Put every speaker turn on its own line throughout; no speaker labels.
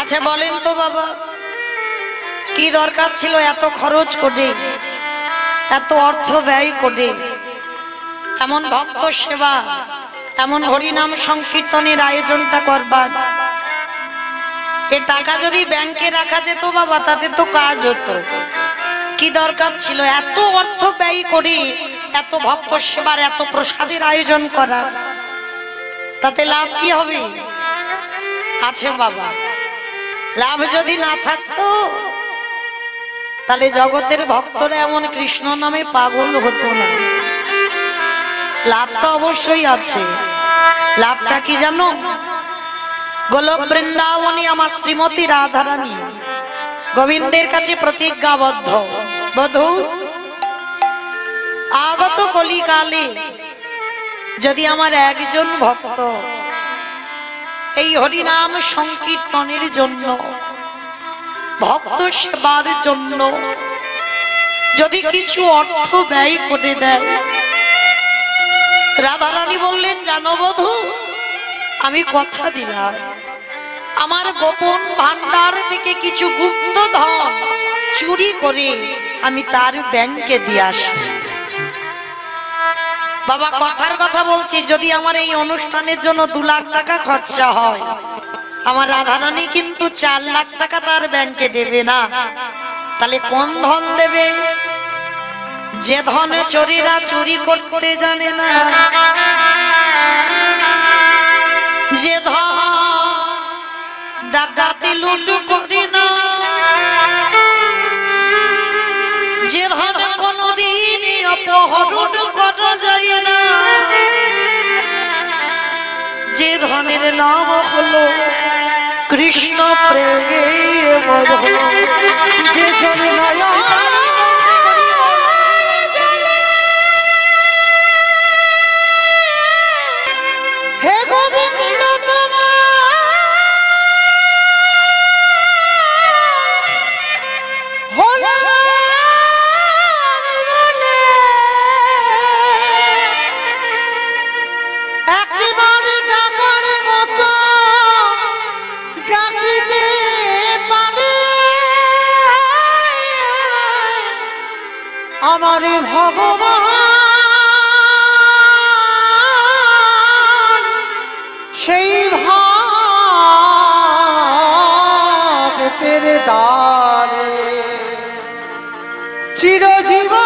আচ্ছা বলেন তো বাবা, কি দরকার ছিল এত খরচ করে, এত অর্থ ব্যয় করে এমন ভক্ত সেবা, এমন হরিনাম সংকীর্তনের আয়োজনটা করবার? এ টাকা যদি ব্যাংকে রাখা যেত বাবা, তাতে তো কাজ হতো। কি দরকার ছিল এত অর্থ ব্যয় করে এত ভক্ত সেবার, এত প্রসাদের আয়োজন করা? তাতে লাভ কি হবে? আছে বাবা, লাভ যদি না থাকতো তাহলে জগতের ভক্তরা এমন কৃষ্ণ নামে পাগল হতো না। লাভ তো অবশ্যই আছে। লাভটা কি জানো? গোলক বৃন্দাবনে আমার শ্রীমতী রাধারানী গোবিন্দের কাছে প্রতিজ্ঞাবদ্ধ, বধূ আগত কলিকালে যদি আমার একজন ভক্ত এই হরিনাম সংকীর্তনের জন্য, ভক্ত সেবার জন্য যদি কিছু অর্থ ব্যয় করে দেয়। রাধারানী বললেন, জানো বধূ, আমি কথা দিলাম আমার গোপন ভান্ডার থেকে কিছু গুপ্ত ধন চুরি করে আমি তার ব্যাংকে দিয়ে আসি। বাবা কথার কথা বলছি, যদি আমার এই অনুষ্ঠানের জন্য 2 লাখ টাকা খরচা হয়, আমার রাধারানী কিন্তু 4 লাখ টাকা তার ব্যাংকে দেবে না। তাহলে কোন ধন দেবে? যে ধন চোরেরা চুরি করতে জানে না, যে ধন ডাকাতি লুট করে না, যে ধন কোনদিন অপহরণ করা যায় না, যে ধনের নাম হলো কৃষ্ণ প্রেম, যে হে গোবিন্দ আমারে ভগবান সেই ভক্তের দ্বারে চিরজীবন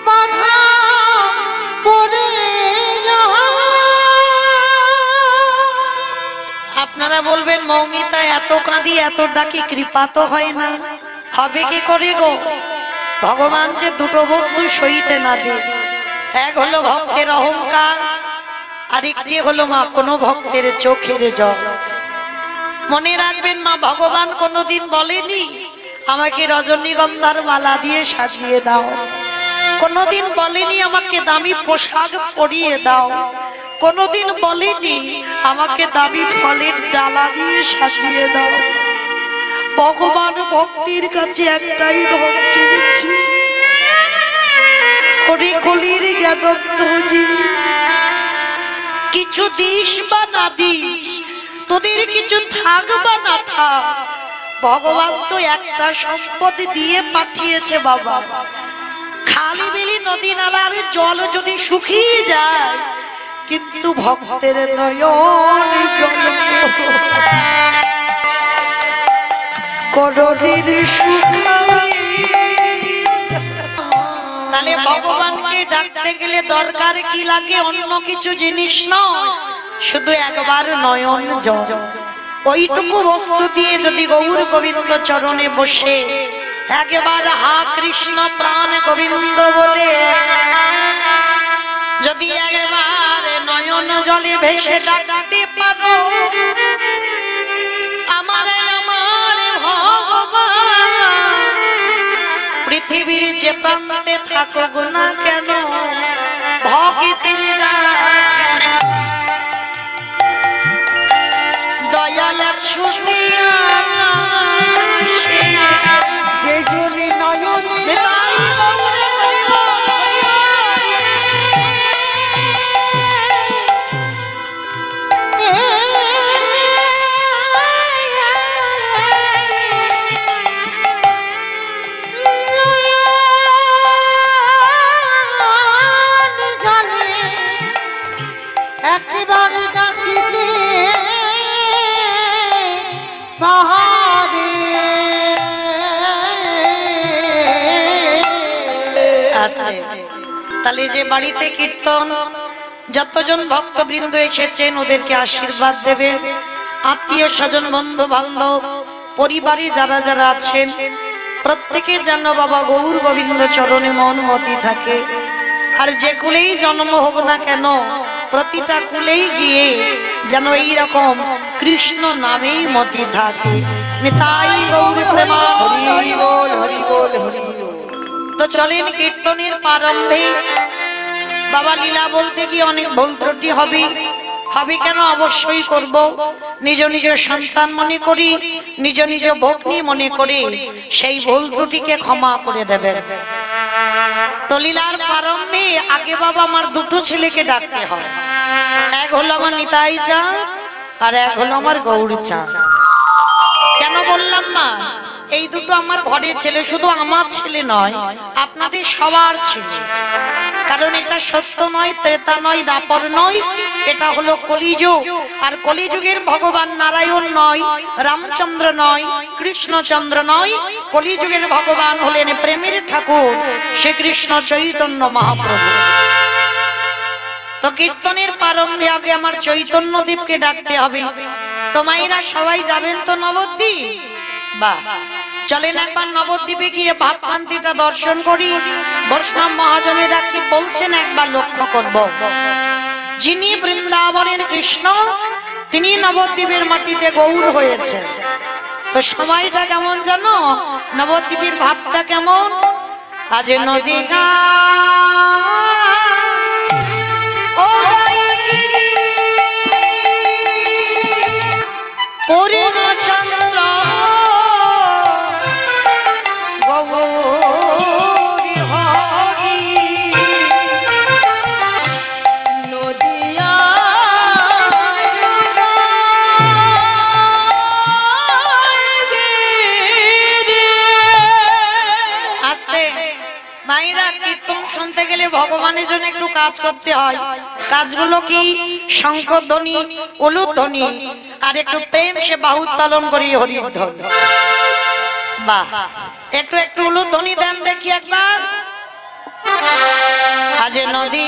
বাধা পড়ে। আপনারা বলবেন, মৌমিতা এত কাঁদি এত ডাকি কৃপা তো হয় না, হবে কি করে গো? ভগবান যে 2টো বস্তু সইতে না দে, এক হলো ভক্তের অহংকার, আরেকটি হলো মা কোনো ভক্তের চোখের জল। মনে রাখবেন, মা ভগবান কোনোদিন বলেনি আমাকে রজনীগন্ধার মালা দিয়ে সাজিয়ে দাও, কোনোদিন বলেনি আমাকে দামি পোশাক পরিয়ে দাও, কোনোদিন বলেনি আমাকে দামি ফলের ডালা দিয়ে সাজিয়ে দাও। ভগবান ভক্তির কাছে একটাই ধন চেয়েছি, ওরে কলির জ্ঞানন্ধজি, কিছু দিস বা না দিস, তোদের কিছু থাক বা না থাক, ভগবান তো একটা সম্পদ দিয়ে পাঠিয়েছে বাবা। খালি বিলি নদী নালার জল যদি শুকিয়ে যায়, কিন্তু ভক্তের নয়ন জল কোনদিন শুকায়। তাহলে ভগবানকে ডাকতে গেলে দরকার কি লাগে? অন্য কিছু জিনিস নয়, শুধু একবার নয়ন জল। ওইটুকু বস্তু দিয়ে যদি গৌর গোবিন্দ চরণে বসে একবার হা কৃষ্ণ প্রাণ গোবিন্দ বলে যদি একবার নয়ন জলে ভেসে ডাকতে পারো, আমার ভগবান পৃথিবীর যে প্রান্তে থাকুক না কেন, ভক্তির দয়াল ছুটিয়া যে জনি নয়নে তাহলে যে বাড়িতে কীর্তন, যতজন ভক্তবৃন্দ এসেছেন ওদেরকে আশীর্বাদ দেবেন। আত্মীয় স্বজন, বন্ধু বান্ধব, পরিবারে যারা যারা আছেন প্রত্যেকে যেন বাবা গৌর গোবিন্দ চরণে মন মতি থাকে। আর যে কুলেই জন্ম হোক না কেন, প্রতিটা কুলেই গিয়ে যেন এইরকম কৃষ্ণ নামেই মতি থাকে। নিতাই গৌর প্রেমানন্দে। তো চলেন কীর্তনের প্রারম্ভে বাবা লীলা বলতে গিয়ে অনেক ভুল ত্রুটি হবে কেন? অবশ্যই করব। নিজ নিজ সন্তান মনে করি, নিজ নিজ ভগ্নী মনে করি, সেই ভুল ত্রুটিকে ক্ষমা করে দেবেন। তো লীলার প্রারম্ভে আগে বাবা আমার দুটো ছেলেকে ডাকতে হয়। এক হলো আমার নিতাই চাঁদ আর এক হলো আমার গৌর চাঁদ। কেন বললাম না? এই দুটো আমার ঘরের ছেলে, শুধু আমার ছেলে নয়, আপনাদের সবার ছেলে। কারণ এটা সত্য নয়, ত্রেতা নয়, দাপর নয়, এটা হলো কলিযুগ। আর কলিযুগের ভগবান নারায়ণ নয়, রামচন্দ্র নয়, কৃষ্ণচন্দ্র নয়, কলিযুগের ভগবান হলেন প্রেমের ঠাকুর শ্রীকৃষ্ণ চৈতন্য মহাপ্রভু। তো কীর্তনের প্রারম্ভে আগে আমার চৈতন্য দেবকে ডাকতে হবে। তো মায়েরা সবাই যাবেন তো নবদ্বীপ? বাহ, চলেন একবার নবদ্বীপে গিয়ে ভাবকান্তিটা দর্শন করি। বৈষ্ণব মহাজনেরা কি বলছেন একবার লক্ষ্য করব। যিনি বৃন্দাবনের কৃষ্ণ, তিনি নবদ্বীপের মাটিতে গৌর হয়েছে। তো সময়টা কেমন জানো? নবদ্বীপের ভাবটা কেমন? আজ নদী পূর্ণচন্দ্র গৌরী হরি নদিয়া আস্তে। মায়েরা কীর্তন শুনতে গেলে ভগবানের জন্য একটু কাজ করতে হয়। কাজগুলো কি? শঙ্খধ্বনি, উলুধ্বনি, আর একটু প্রেম সে বাহু উত্তোলন করি হরিধ্বনি। বাহ, একটু একটু উলুধ্বনি দেন দেখি একবার। আজ নদী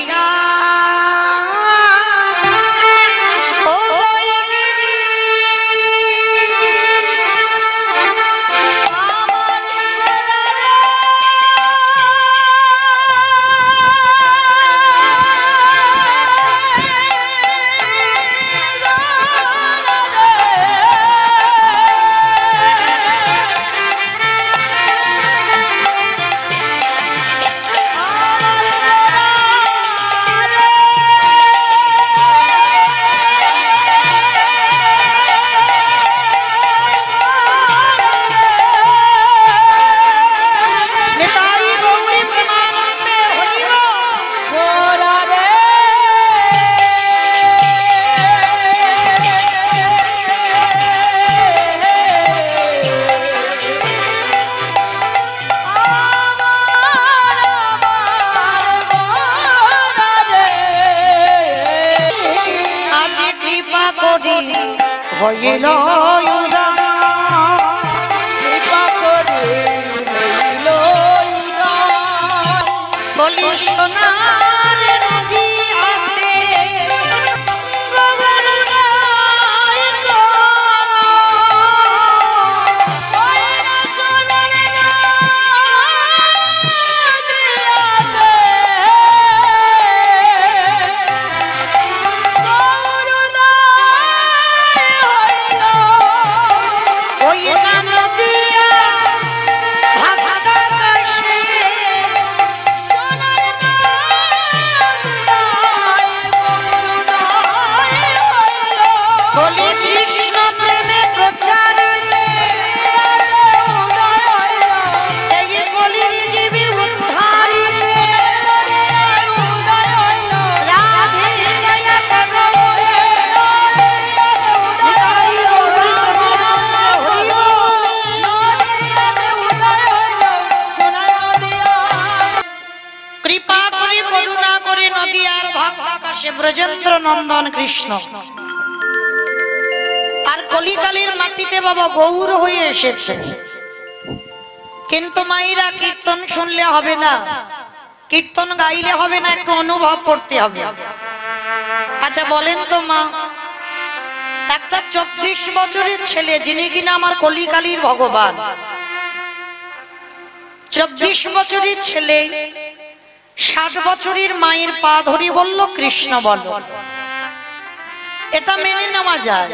হইল বলি সোনার নদী হাতে ব্রজেন্দ্র নন্দন কৃষ্ণ। আর কলিকালের মাটিতে বাবা গৌর হয়ে এসেছে। কিন্তু মায়েরা কীর্তন শুনলে হবে না, কীর্তন গাইলে হবে না, একটু অনুভব করতে হবে। আচ্ছা বলেন তো মা, একটা 24 বছরের ছেলে, যিনি কিনা আমার কলিকালীর ভগবান, 24 বছরের ছেলে 60 বছরের মায়ের পা ধরে বলল কৃষ্ণ বলো, এটা মেনে নেওয়া যায়?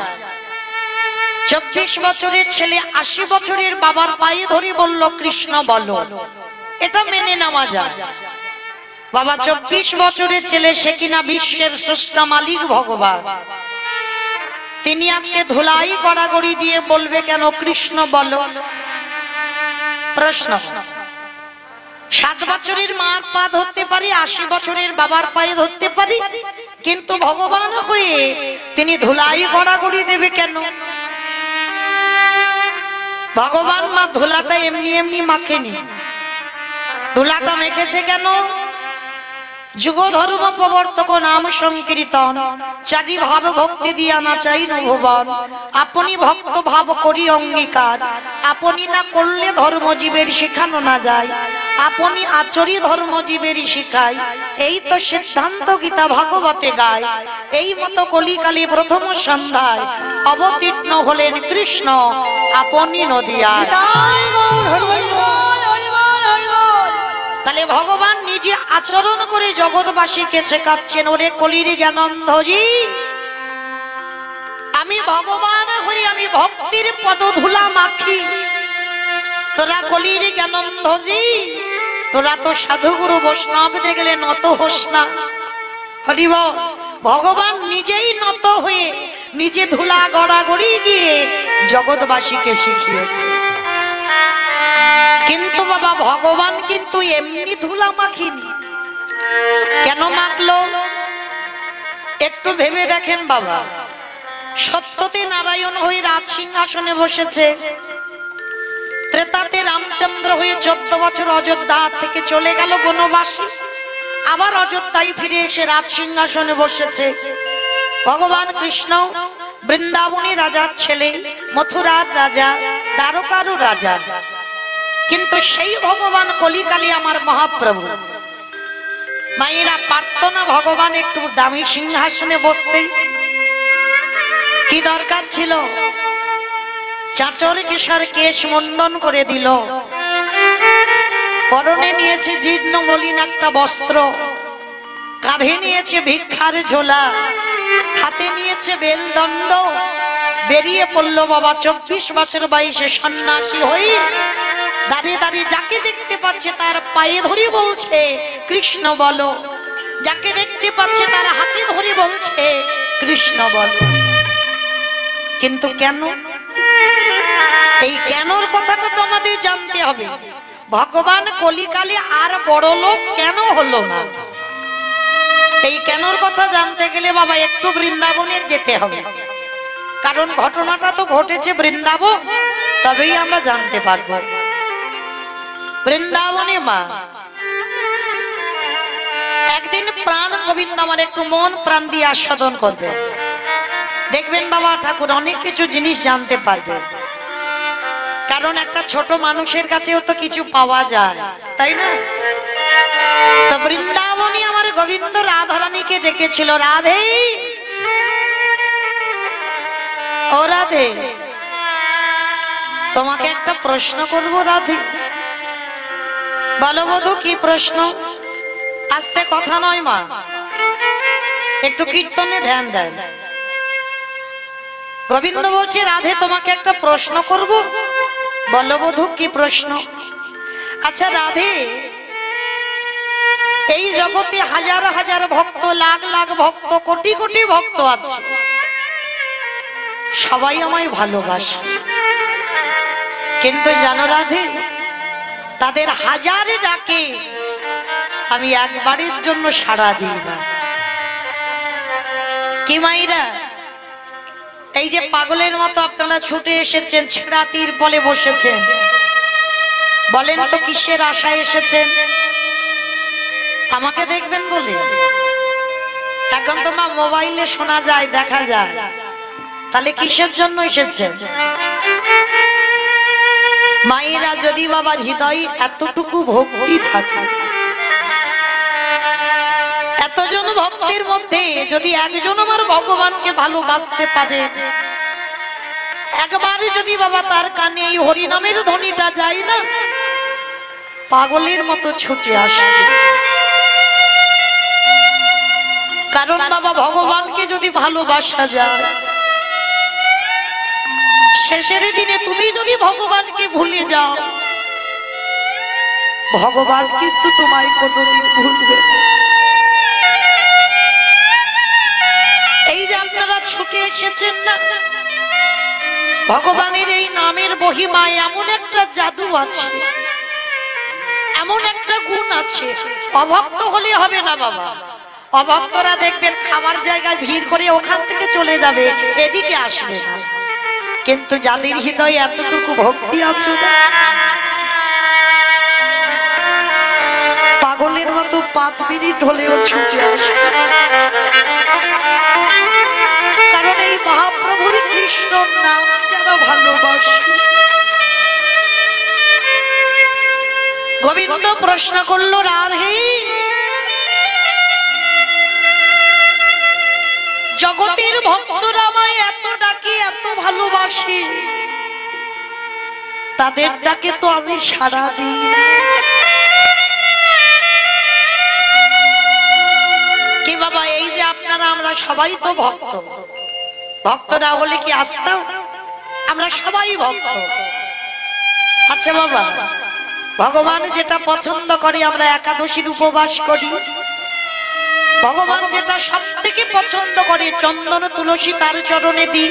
24 বছরের ছেলে 80 বছরের বাবার পায়ে ধরে বলল কৃষ্ণ বলো, এটা মেনে নেওয়া যায়? বাবা 24 বছরের ছেলে, সে কিনা বিশ্বের স্রষ্টা মালিক ভগবান, তিনি আজকে ধুলাই গড়াগড়ি দিয়ে বলবে কেন কৃষ্ণ বলো? প্রশ্ন। 7 বছরের মার পা ধরতে পারি, 80 বছরের বাবার পায়ে ধরতে পারি, কিন্তু ভগবান হয়ে তিনি ধুলাই গড়াগড়ি দেবে কেন? ভগবান মা ধুলাটা এমনি এমনি মাখেনি, ধুলাটা মেখেছে কেন? যুগ ধর্ম প্রবর্তক নাম সংকীর্তন, চারি ভাব ভক্তি দিয়া না চাই ভুবন, আপনি ভক্ত ভাব করি অঙ্গীকার, আপনি না করলে ধর্মজীবের শেখানো না যায়, আপনি আচরি ধর্মজীবের শিখায়, এই তো সিদ্ধান্ত গীতা ভাগবতে গায়। এই মতো কলিকালে প্রথম সন্ধ্যায় অবতীর্ণ হলেন কৃষ্ণ আপনি নদিয়ায়। তাহলে ভগবান নিজে আচরণ করে জগৎবাসীকে শেখাচ্ছেন, ওরে কলির জ্ঞানন্ধজি, আমি ভগবান হয়ে আমি ভক্তির পদধূলা মাখি, তোরা কলির জ্ঞানন্ধজি, তোরা তো সাধুগুরু বৈষ্ণব দেখলে নত হোস না। হরি বল। ভগবান নিজেই নত হয়ে নিজে ধুলা গড়াগড়ি দিয়ে জগৎবাসীকে শিখিয়েছে। কিন্তু বাবা ভগবান কিন্তু এমনি ধুলা মাখিনি। কেন মাখলো একটু ভেবে দেখেন বাবা। সত্যতে নারায়ণ হয়ে রাজ সিংহাসনে বসেছে, ত্রেতাতে রামচন্দ্র হয়ে 14 বছর অযোধ্যা থেকে চলে গেল বনবাসী, আবার অযোধ্যায় ফিরে এসে রাজ সিংহাসনে বসেছে। ভগবান কৃষ্ণ বৃন্দাবনী রাজার ছেলে, মথুরার রাজা, দ্বারকারও রাজা, কিন্তু সেই ভগবান কলিকালে আমার মহাপ্রভু। মায়েরা পারত না ভগবান একটু দামি সিংহাসনে বসতে? কি দরকার ছিল? চাচর কিশোর কেশ মুন্ডন করে দিল, পরনে নিয়েছে জীর্ণ মলিন একটা বস্ত্র, কাঁধে নিয়েছে ভিক্ষার ঝোলা, হাতে নিয়েছে বেলদণ্ড, বেরিয়ে পড়লো বাবা 24 বছর বয়সে সন্ন্যাসী হয়ে দাঁড়িয়ে দাঁড়িয়ে যাকে দেখতে পাচ্ছে তার পায়ে ধরে বলছে কৃষ্ণ বলো, যাকে দেখতে পাচ্ছে তার হাতে ধরে বলছে কৃষ্ণ বলো। কিন্তু কেন? এই কেনর কথাটা তো আমাদের জানতে হবে। ভগবান কলিকালে আর বড় লোক কেন হলো না? এই কেনর কথা জানতে গেলে বাবা একটু বৃন্দাবনের যেতে হবে, কারণ ঘটনাটা তো ঘটেছে বৃন্দাবন, তবেই আমরা জানতে পারবো। বৃন্দাবনে মা একদিন প্রাণ গোবিন্দ আমার একটু মন প্রাণ দিয়ে আস্বাদন করবে, দেখবেন বাবা ঠাকুর অনেক কিছু জিনিস জানতে পারবে। কারণ একটা ছোট মানুষের কাছেও তো কিছু পাওয়া যায়, তাই না? তো বৃন্দাবনে আমার গোবিন্দ রাধারানীকে ডেকেছিল, রাধে ও রাধে, তোমাকে একটা প্রশ্ন করব রাধে। বলো বধূ, কি প্রশ্ন? আস্তে কথা নয় মা, একটু কীর্তনে ধ্যান দেন। গোবিন্দ বলছে রাধে তোমাকে একটা প্রশ্ন করব। বলো বধূ, কি প্রশ্ন? আচ্ছা রাধে, এই জগতে হাজার হাজার ভক্ত, লাখ লাখ ভক্ত, কোটি কোটি ভক্ত আছে, সবাই আমায় ভালোবাসে, কিন্তু জানো রাধে, তাদের হাজারে ডাকে আমি একবারের জন্য সাড়া দিই না। কি মাইরা, এই যে পাগলের মতো আপনারা ছুটে এসেছেন, ছেঁড়া তীর বলে বসেছেন, বলেন তো কিসের আশায় এসেছেন? আমাকে দেখবেন বলে? এখন তো মা মোবাইলে শোনা যায়, দেখা যায়, তাহলে কিসের জন্য এসেছেন? মায়েরা যদি বাবার হৃদয়ে এতটুকু ভক্তি থাকে, ভক্তের মধ্যে যদি একজন আমার ভগবানকে ভালোবাসতে পারে, একবার যদি বাবা তার কানে এই হরিনামের ধ্বনিটা যায় না, পাগলের মতো ছুটে আসে। কারণ বাবা ভগবানকে যদি ভালোবাসা যায়, শেষের দিনে তুমি যদি ভগবানকে ভুলে যাও, ভগবান কিন্তু তোমায় কোনোদিন ভুলবে না। এই যে আপনারা ছুটে এসেছেন না, ভগবানের এই নামের মহিমায় এমন একটা জাদু আছে, এমন একটা গুণ আছে। অভক্ত হলে হবে না বাবা। অভক্তরা দেখবেন খাবার জায়গায় ভিড় করে ওখান থেকে চলে যাবে, এদিকে আসবে না। কিন্তু যাদের হৃদয়ে এতটুকু ভক্তি আছে, পাগলের মতো 5 মিনিট হলেও ছুটে আসবে। কারণ এই মহাপ্রভুর কৃষ্ণর নাম যারা ভালোবাসে। গোবিন্দ প্রশ্ন করলো, রাধে জগতের ভক্তরা আমায় এত ডাকে, এত ভালোবাসে, তাদের ডাকে তো আমি সাড়া দিই। কি বাবা, এই যে আপনারা আমরা সবাই তো ভক্ত, ভক্ত না হলে কি আসতাম? আমরা সবাই ভক্ত। আচ্ছা বাবা, ভগবান যেটা পছন্দ করে আমরা একাদশীর উপবাস করি, ভগবান যেটা সব থেকে পছন্দ করে চন্দন তুলসী তার চরণে দিই।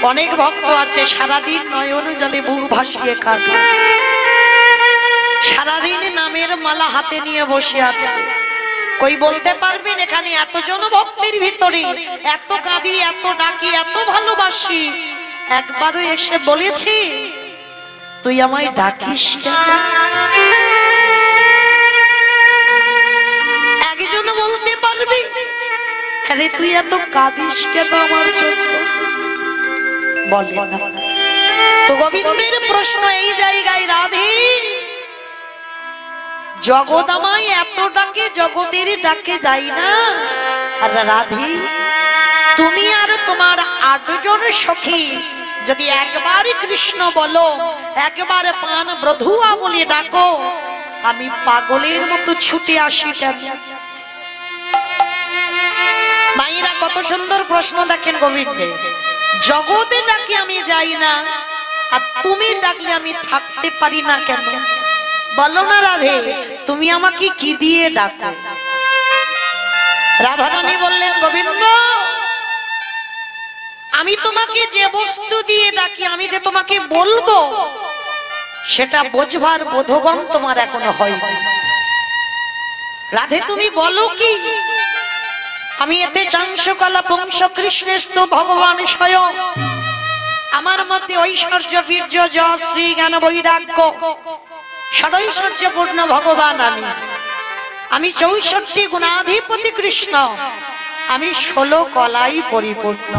অনেক ভক্ত আছে সারাদিন নয়ন জলে বুক ভাসিয়ে কাঁদে, সারাদিন নামের মালা হাতে নিয়ে বসে আছে। কই বলতে পারবেন এখানে এতজন ভক্তের ভিতরে এত কাঁদি, এত ডাকি, এত ভালোবাসি, একবারও এসে বলেছি তুই আমায় ডাকিস কেন? একজন বলতে পারবি আরে তুই এত কাঁদিস কেন আমার জন্য? বলে না। তো গোবিন্দের প্রশ্ন এই জায়গায়, রাধে জগৎ আমায় এত ডাকে, জগতের ডাকে যাই না। আর রাধে তুমি আর তোমার 8 জন সখী যদি একবার কৃষ্ণ বলো, একবার পান ব্রধুয়া বলে ডাকো, আমি পাগলের মতো ছুটে আসি কেন? মায়েরা কত সুন্দর প্রশ্ন দেখেন গোবিন্দের। জগতে ডাকে আমি যাই না, আর তুমি ডাকলে আমি থাকতে পারি না কেন? বলো না রাধে তুমি আমাকে কি দিয়ে ডাকো? রাধারানী বললেন, গোবিন্দ আমি তোমাকে যে বস্তু দিয়ে ডাকি, আমি যে তোমাকে বলবো সেটা বোঝবার বোধগম তোমার এখনো হয়নি। রাধে তুমি বলো কি? আমি এতে চাংশকলা পুংস কৃষ্ণেস্তু ভগবান স্বয়ং, আমার মধ্যে ঐশ্বর্য বীর্য যশ শ্রী জ্ঞান বৈরাগ্য ষড়ৈশ্বর্যপূর্ণ ভগবান আমি 64 গুণাধিপতি কৃষ্ণ, আমি 16 কলাই পরিপূর্ণ।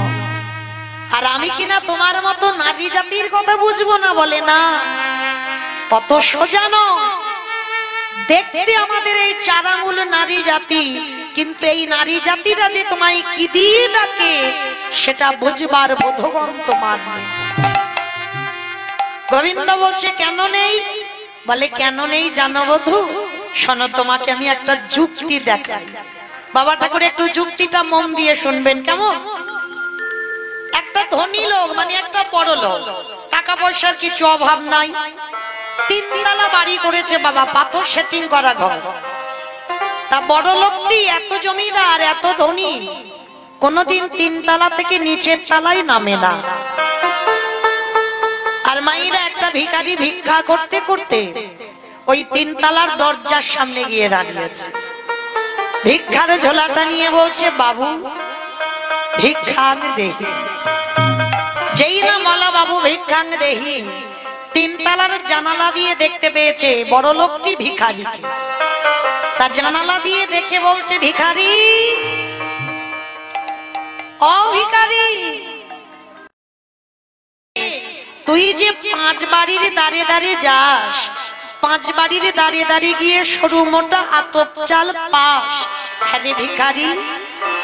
আর আমি কিনা তোমার মতো নারী জাতির কথা বুঝবো না? বলে না, কত সোজানো দেখতে আমাদের এই 4 আঙুল নারী জাতি, কিন্তু এই নারী জাতিরা যে তোমায় কি দিয়ে ডাকে সেটা বুঝবার বোধগম তোমার নেই। গোবিন্দ বলছে কেন নেই? বলে কেন নেই জানো বধূ? শোনো তোমাকে আমি একটা যুক্তি দেখাই। বাবা ঠাকুর একটু যুক্তিটা মন দিয়ে শুনবেন কেমন? একটা ধনী লোক মানে একটা বড় লোক, টাকা পয়সার কিছু অভাব নাই, 3 তলা বাড়ি করেছে বাবা, পাথর সেটিং করা ঘর। তা বড় লোকটি এত জমিদার, এত ধনী, কোনদিন 3 তলা থেকে নিচের তলায় নামে না। আর মাইরা একটা ভিখারি ভিক্ষা করতে করতে ওই 3 তলার দরজার সামনে গিয়ে দাঁড়িয়েছে। ভিক্ষার ঝোলাটা নিয়ে বলছে, বাবু ভিক্ষাং দেহি। যেই না মালা বাবু ভিক্ষাং দেহি, 3 তলার জানালা দিয়ে দেখতে পেয়েছে বড় লোকটি ভিখারি। তার জানালা দিয়ে দেখে বলছে, ভিখারি ও ভিখারি, তুই যে 5 বাড়ির দাঁড়ে দাঁড়ে যাস, 5 বাড়ির দাঁড়িয়ে দাঁড়িয়ে গিয়ে সরু মোটা আতপ চাল পাস, হ্যাঁ রে ভিখারি,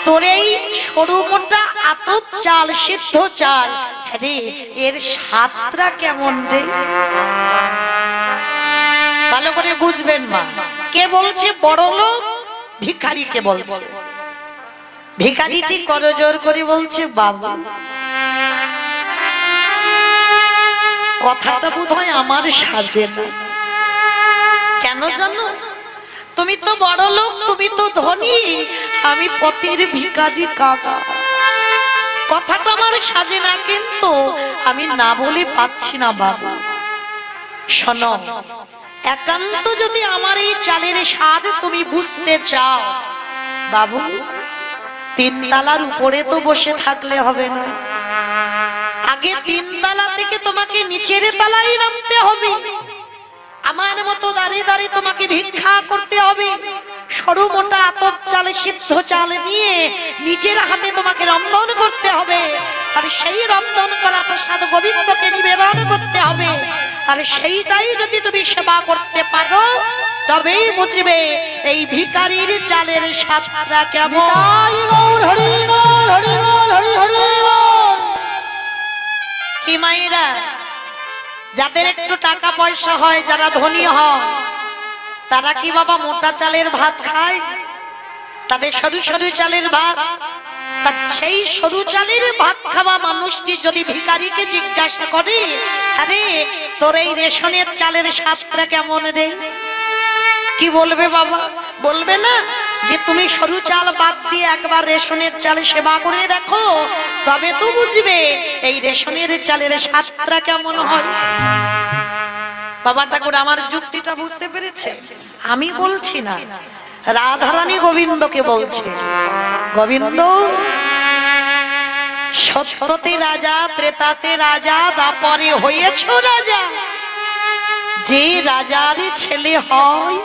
তোর এই সরু মোটা আতপ চাল, সিদ্ধ চাল, হ্যাঁ রে এর স্বাদটা কেমন রে? ভালো করে বুঝবেন মা, কে বলছে বড় লোক? ভিখারিকে বলছে। ভিখারিটি করজোর করে বলছে, বাবা কথাটা বোধহয় আমার সাজে না। কেন জানো? তুমি তো বড় লোক, তুমি তো ধনী, আমি পথের ভিখারি কাকা। কথাটা আমার সাজে না, কিন্তু আমি না বলে পাচ্ছি না বাবা। শোনো, একান্ত যদি আমার এই চালের স্বাদ তুমি বুঝতে চাও বাবু, তিন তালার উপরে তো বসে থাকলে হবে না, আগে তিন তালা থেকে তোমাকে নিচের তালায় নামতে হবে। আমার মতো দাঁড়িয়ে দাঁড়িয়ে তোমাকে ভিক্ষা করতে হবে। সরু মোটা আতপ চালে সিদ্ধ চাল নিয়ে নিজের হাতে তোমাকে রন্ধন করতে হবে, আর সেই রন্ধন করা প্রসাদ গোবিন্দকে নিবেদন করতে হবে। আর সেইটাই যদি তুমি সেবা করতে পারো, তবেই বুঝবে এই ভিখারির চালের স্বাদটা কেমন। কি মায়েরা, যাদের একটু টাকা পয়সা হয়, যারা ধনী হয়, তারা কি বাবা মোটা চালের ভাত খায়? তাদের সরু সরু চালের ভাত। তা সেই সরু চালের ভাত খাওয়া মানুষটি যদি ভিখারিকে জিজ্ঞাসা করে, আরে তোর এই রেশনের চালের স্বাদটা কেমন রে? কি বলবে বাবা? বলবে না যে তুমি সরু চাল বাদ দিয়ে একবার রেশনের চালে সেবা করে দেখো, তবে তো বুঝবে এই রেশনের চালের স্বাদটা কেমন হয়। বাবা ঠাকুর আমার যুক্তিটা বুঝতে পেরেছে? আমি বলছি না, রাধারানী গোবিন্দকে বলছে, গোবিন্দ সত্যতে রাজা, ত্রেতাতে রাজা, দাপরে হয়েছ রাজা। যে রাজার ছেলে হয়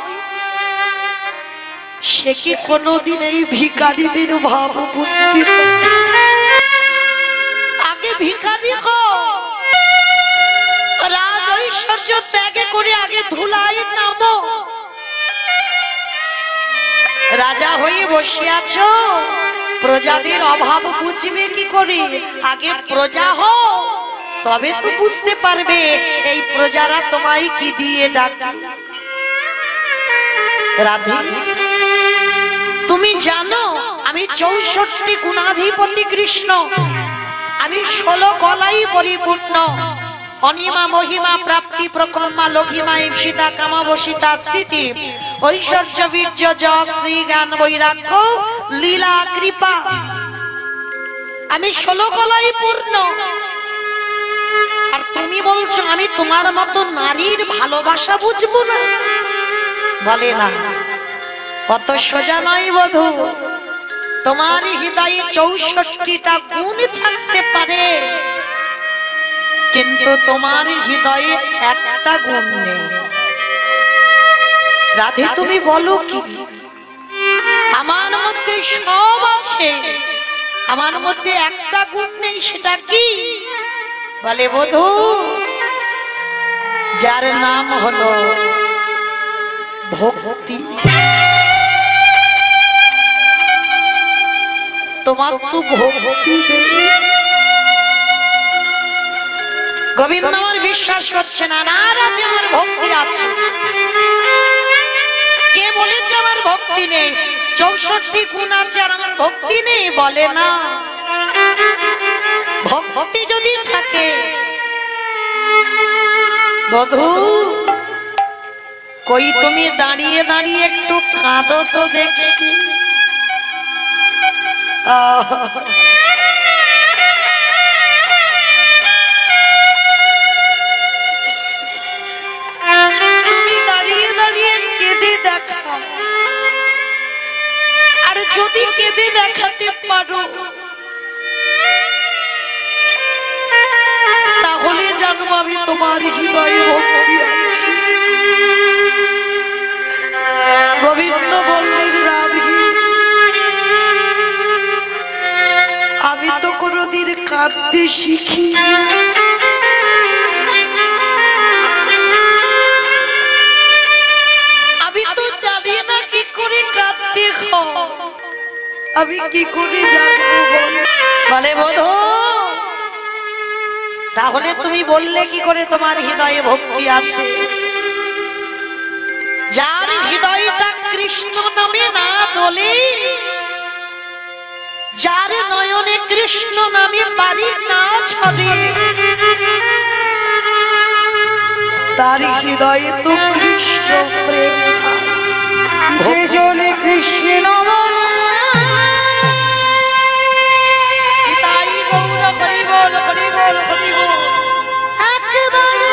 সে কি কোনদিন এই ভিখারিদের ভাব বুঝতে পারে? আগে ভিখারি রাজ ঐশ্বর্য ত্যাগ করে আগে ধুলাই নামো। রাজা হয়ে বসে আছো, প্রজাদের অভাব বুঝবে কি করে? আগে প্রজা হও, তবে তো বুঝতে পারবে এই প্রজারা তোমায় কি দিয়ে ডাকে। রাধে, তুমি জানো আমি 64 গুণাধিপতি কৃষ্ণ, আমি 16 কলাই পরিপূর্ণ। অনিমা মহিমা প্রাপ্তি প্রক্রমা লঘিমা ইপ্সিতা কামাবসিতা স্থিতি ঐশ্বর্য বীর্য যশ শ্রী জ্ঞান বৈরাগ্য লীলা কৃপা। আমি 16 কলাই পূর্ণ, আর তুমি বলছো আমি তোমার মতো নারীর ভালোবাসা বুঝবো না? বলে না, কত সোজা নয় বধূ। তোমার হৃদয়ে 64টা গুণ থাকতে পারে, কিন্তু তোমার হৃদয়ে একটা গুণ নেই। রাধে, তুমি বলো কি? আমার মধ্যে সব আছে, আমার মধ্যে একটা গুণ নেই, সেটা কি? বলে বধূ, যার নাম হলো ভক্তি। তোমার তো ভক্তি নেই। গোবিন্দ আমার বিশ্বাস করছে না। না রাধে, আমার ভক্তি আছে। কে বলেছে আমার ভক্তি নেই? 64 গুণ আছে আর আমার ভক্তি নেই? বলে না। ভক্তি যদি থাকে, বধূ কই তুমি দাঁড়িয়ে দাঁড়িয়ে একটু কাঁদো তো দেখি। তুমি দাঁড়িয়ে দাঁড়িয়ে কেঁদে দেখা, আর যদি কেঁদে দেখাতে পারো তাহলে জানবো আমি তোমার হৃদয়ে ভক্তি আছে। গোবিন্দ বললেন, রাধে আমি তো কোনদিন কাঁদতে শিখি, আমি তো জানি না কি করে কাঁদতে হয়। আমি কি করে জানবো? বলে বধূ, তাহলে তুমি বললে কি করে তোমার হৃদয়ে ভক্তি আছে? যার হৃদয়টা কৃষ্ণ নামে না দোলে, যার নয়নে কৃষ্ণ নামে বাড়ি না ছড়ে, তার হৃদয়ে তো কৃষ্ণ প্রেম। যে জনে কৃষ্ণ বলে তাই গৌর হরি বল, হরি বল, হরি বল। একেবারে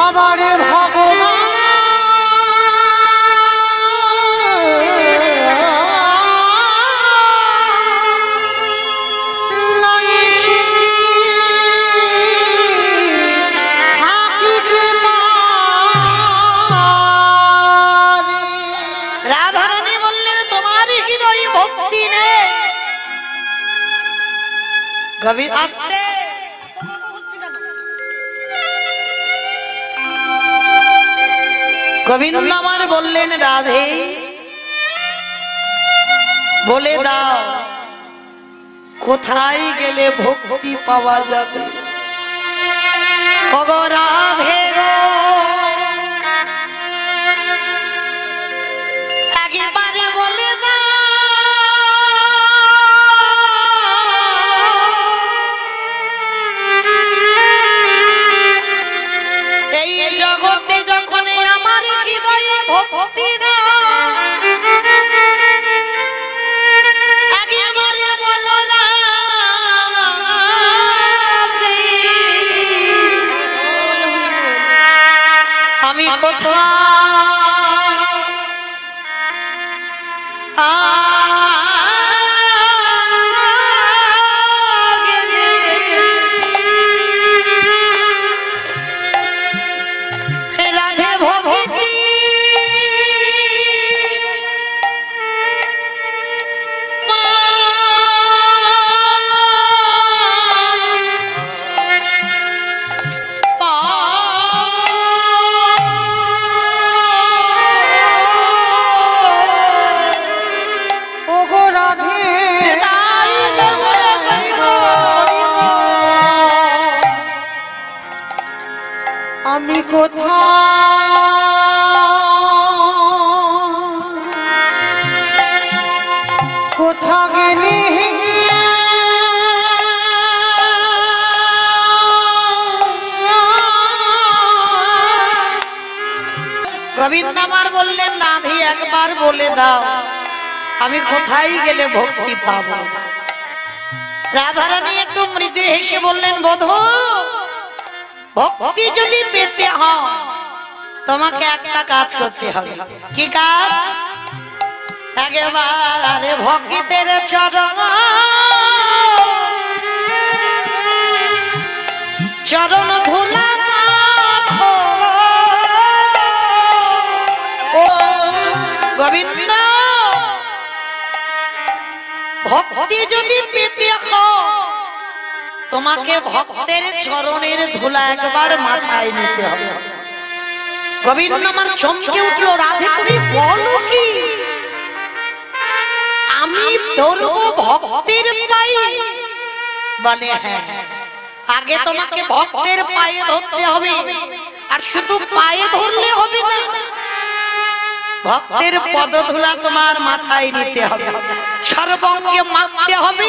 আমারে ভগবান রাধারানী বললেন তোমার হৃদয়ে ভক্তি নেই। গভীর আসতে গোবিন্দ আমার বললেন রাধে বলে দাও কোথায় গেলে ভক্তি পাওয়া যাবে? ওগো রাধে গো, একেবারে বলে দাও এই জগতে যখন আমার হৃদয়ে ভক্তি দাও, একেবারে বলো রাধে আমি কোথায় আমি কোথা গেলি গোবিন্দ আমার বললেন রাধে একবার বলে দাও আমি কোথায় গেলে ভক্তি পাবো? রাধারানী একটু মৃদু হেসে বললেন বধূ, ভক্তি যদি পেতে হয় তোমাকে একটা কাজ করতে হবে। কি কাজ? একেবারে ভক্তির চরণ ধুলা গোবিন্দ, ভক্তি যদি পেতে হয় তোমাকে ভক্তের চরণের ধুলা একবার মাথায় নিতে হবে। গোবিন্দ আমার চমকে উঠলো, রাধে তুমি বলো কি? আমি ধরবো ভক্তের পায়ে? বলে হ্যাঁ, আগে তোমাকে ভক্তের পায়ে ধরতে হবে, আর শুধু পায়ে ধরলে হবে না, ভক্তের পদধূলা তোমার মাথায় নিতে হবে, সর্বাঙ্গে মাখতে হবে,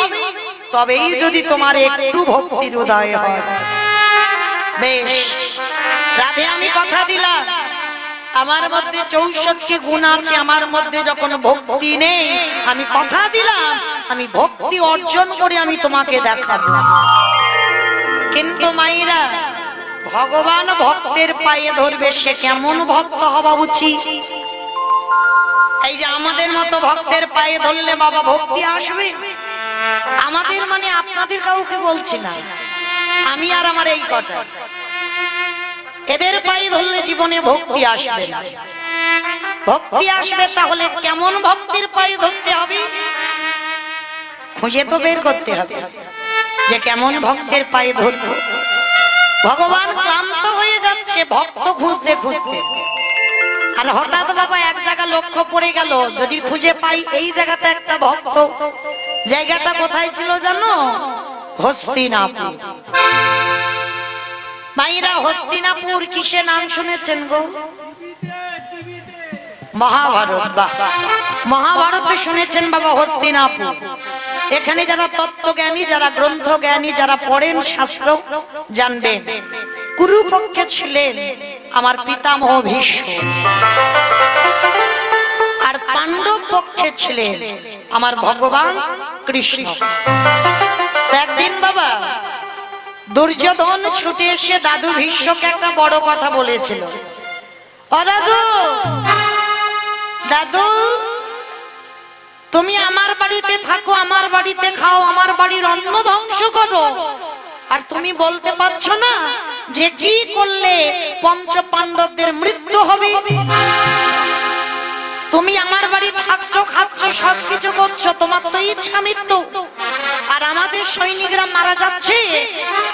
তবেই যদি তোমার একটু ভক্তির উদয় হয়। বেশ রাধে আমি কথা দিলাম, আমার মধ্যে 64 গুণ আছে, আমার মধ্যে যখন ভক্তি নেই আমি কথা দিলাম আমি ভক্তি অর্জন করে আমি তোমাকে দেখাবো। কিন্তু মাইরা ভগবান ভক্তের পায়ে ধরবে, সে কেমন ভক্ত হওয়া উচিত? এই যে আমাদের মতো ভক্তের পায়ে ধরলে বাবা ভক্তি আসবে? আমাদের মানে আপনাদের কাউকে বলছি না, আমি আর আমার এই কথা। এদের পায়ে ধরলে জীবনে ভক্তি আসবে না। ভক্তি আসবে তাহলে কেমন ভক্তির পায়ে ধরতে হবে, খুঁজে তো বের করতে হবে যে কেমন ভক্তের পায়ে ধরবো। ভগবান ক্লান্ত হয়ে যাচ্ছে ভক্ত খুঁজতে খুঁজতে, আর হঠাৎ বাবা এক জায়গা লক্ষ্য পড়ে গেল, যদি খুঁজে পাই এই জায়গাটা একটা ভক্ত। জায়গাটা কোথায় ছিল জানো? হস্তিনাপুর। মাইরা হস্তিনাপুর কিসে নাম শুনেছেন গো? মহাভারত। বাহ, মহাভারতে শুনেছেন বাবা হস্তিনাপুর। এখানে যারা তত্ত্বজ্ঞানী, যারা গ্রন্থ জ্ঞানী, যারা পড়েন শাস্ত্র জানবেন, কুরুপক্ষে ছিলেন আমার পিতামহ ভীষ্ম, আর পাণ্ডব পক্ষে ছিলেন আমার ভগবান কৃষ্ণ। একদিন বাবা দুর্যোধন ছুটে এসে দাদু ভীষ্মকে একটা বড় কথা বলেছিল। ও দাদু, দাদু তুমি আমার বাড়িতে থাকো, আমার বাড়িতে খাও, আমার বাড়ির অন্ন ধ্বংস করো, আর তুমি বলতে পারছো না যে কি করলে পঞ্চ পাণ্ডবদের মৃত্যু হবে? তুমি আমার বাড়ি থাকছো, খাচ্ছ, সবকিছু করছো, তোমার তো ইচ্ছা মৃত্যু, আর আমাদের সৈনিকরা মারা যাচ্ছে,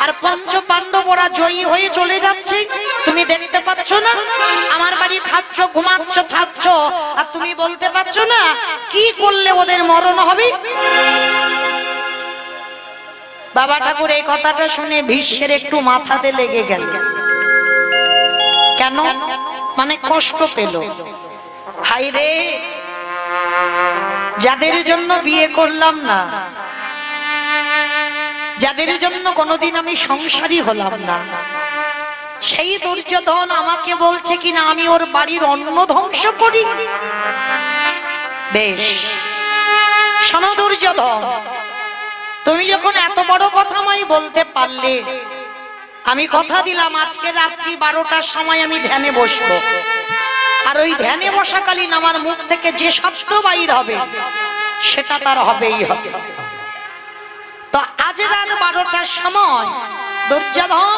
আর পঞ্চ পাণ্ডব ওরা জয়ী হয়ে চলে যাচ্ছে। তুমি দেখতে পাচ্ছ না আমার বাড়ি খাচ্ছ, ঘুমাচ্ছ, থাকছো, আর তুমি বলতে পারছো না কি করলে ওদের মরণ হবে? বাবা ঠাকুর এই কথাটা শুনে ভীষ্মের একটু মাথাতে লেগে গেল। কেন? মানে কষ্ট পেল। হাই রে, যাদের জন্য বিয়ে করলাম না, যাদের জন্য কোনোদিন আমি সংসারী হলাম না, সেই দুর্যোধন আমাকে বলছে কিনা আমি ওর বাড়ির অন্ন ধ্বংস করি। বেশ, শোনো দুর্যোধন, তুমি যখন এত বড় কথা আমায় বলতে পারলে, আমি কথা দিলাম আজকে রাত্রি 12টার সময় আমি ধ্যানে বসবো, আর ওই ধ্যানে বসাকালীন আমার মুখ থেকে যে শব্দ বাইর হবে সেটা তার হবেই হবে। তো আজ রাত 12টার সময় দুর্যোধন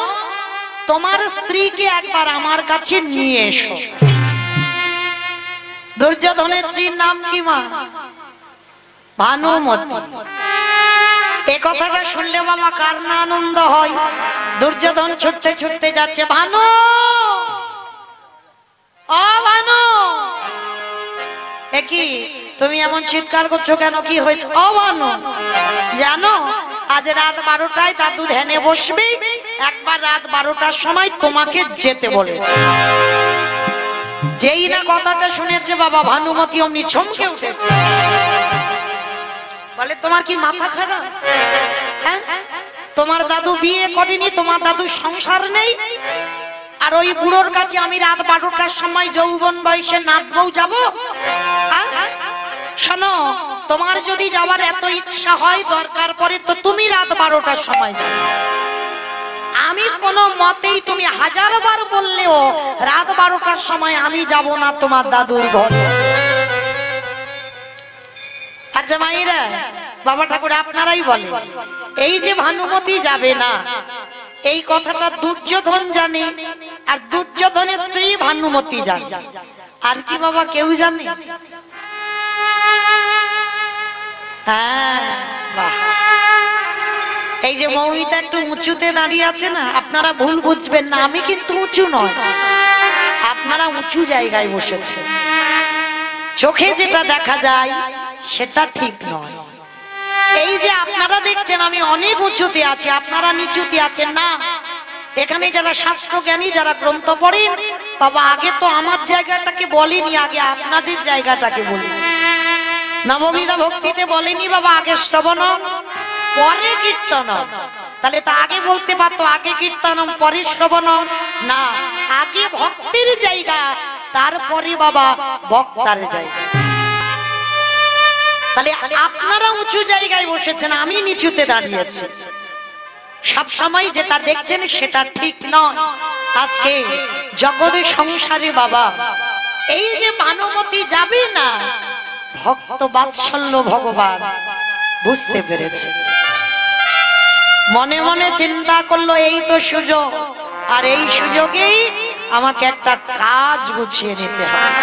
তোমার স্ত্রীকে একবার আমার কাছে নিয়ে এসো। দুর্যোধনের স্ত্রীর নাম কি মা? ভানুমতি। এই কথাটা শুনলে বাবা কার না আনন্দ হয়? দুর্যোধন ছুটতে ছুটতে যাচ্ছে, ভানু, ও ভানু, কি তুমি এমন চিৎকার করছো কেন? কি হয়েছে? ও ভানু, জানো আজ রাত 12টায় দাদু ধ্যানে বসবে, একবার রাত 12টার সময় তোমাকে যেতে বলেছে। যেই না কথাটা শুনেছে বাবা ভানুমতি অমনি চমকে উঠেছে, বলে তোমার কি মাথা খারাপ? হ্যাঁ, তোমার দাদু বিয়ে করেনি, তোমার দাদু সংসার নেই, আর ওই বুড়োর কাছে আমি রাত 12টার সময় যৌবন বয়সে নাচবো যাবো? শোনো, তোমার যদি যাওয়ার এত ইচ্ছা হয় দরকার পড়ে তো তুমি রাত 12টার সময় যাবে, আমি কোনো মতেই, তুমি 1000 বার বললেও রাত 12টার সময় আমি যাব না তোমার দাদুর ঘরে। আচ্ছা মায়েরা, বাবা ঠাকুর আপনারাই বলে, এই যে ভানুমতি যাবে না এই কথাটা দুর্যোধন জানে, আর দুর্যোধনের স্ত্রী ভানুমতি জানে, আর কি বাবা কেউ জানে? হ্যাঁ, বাহ। এই যে মৌমিতা একটু উঁচুতে দাঁড়িয়ে আছে না, আপনারা ভুল বুঝবেন না, আমি কিন্তু উঁচু নয়, আপনারা উঁচু জায়গায় বসেছে, চোখে যেটা দেখা যায় সেটা ঠিক নয়। এই যে আপনারা দেখছেন আমি অনেক উঁচুতে আছি, আপনারা নিচুতে আছেন না। এখানে যারা শাস্ত্র জ্ঞানী, যারা গ্রন্থ পড়েন, বাবা আগে তো আমার জায়গাটাকে বলেনি, আগে আপনাদের জায়গাটাকে বলেছি। নববিধা ভক্তিতে বলেনি বাবা আগে শ্রবণ পরে কীর্তন, তাহলে তা আগে বলতে পারতো আগে কীর্তন পরে শ্রবণ, না, আগে ভক্তির জায়গা তারপরে বাবা বক্তার জায়গা। তাহলে আপনারা উঁচু জায়গায় বসেছেন, আমি নিচুতে দাঁড়িয়েছি। সব সময় যেটা দেখছেন সেটা ঠিক নয়। আজকে জগতের সংসারে বাবা এই যে ভানুমতি যাবে না, ভক্ত বাৎসল্য ভগবান বুঝতে পেরেছে, মনে মনে চিন্তা করলো এই তো সুযোগ, আর এই সুযোগেই আমাকে একটা কাজ গুছিয়ে নিতে হবে।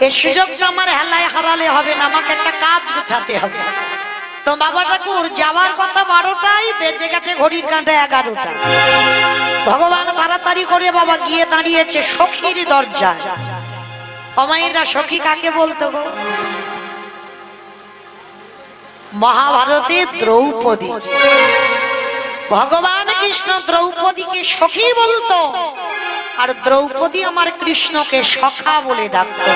এই সুযোগটা আমার হেলায় হারালে হবে না, আমাকে একটা কাজ গুছাতে হবে। তো বাবা ঠাকুর যাওয়ার কথা 12টায়, বেজে গেছে ঘড়ির কাঁটা 11টা। ভগবান তাড়াতাড়ি করে বাবা গিয়ে দাঁড়িয়েছে সখীর দরজায়। অমায়েরা সখী কাকে বলতো গো? মহাভারতে দ্রৌপদী। ভগবান কৃষ্ণ দ্রৌপদীকে সখী বলতো, আর দ্রৌপদী আমার কৃষ্ণকে সখা বলে ডাকতো।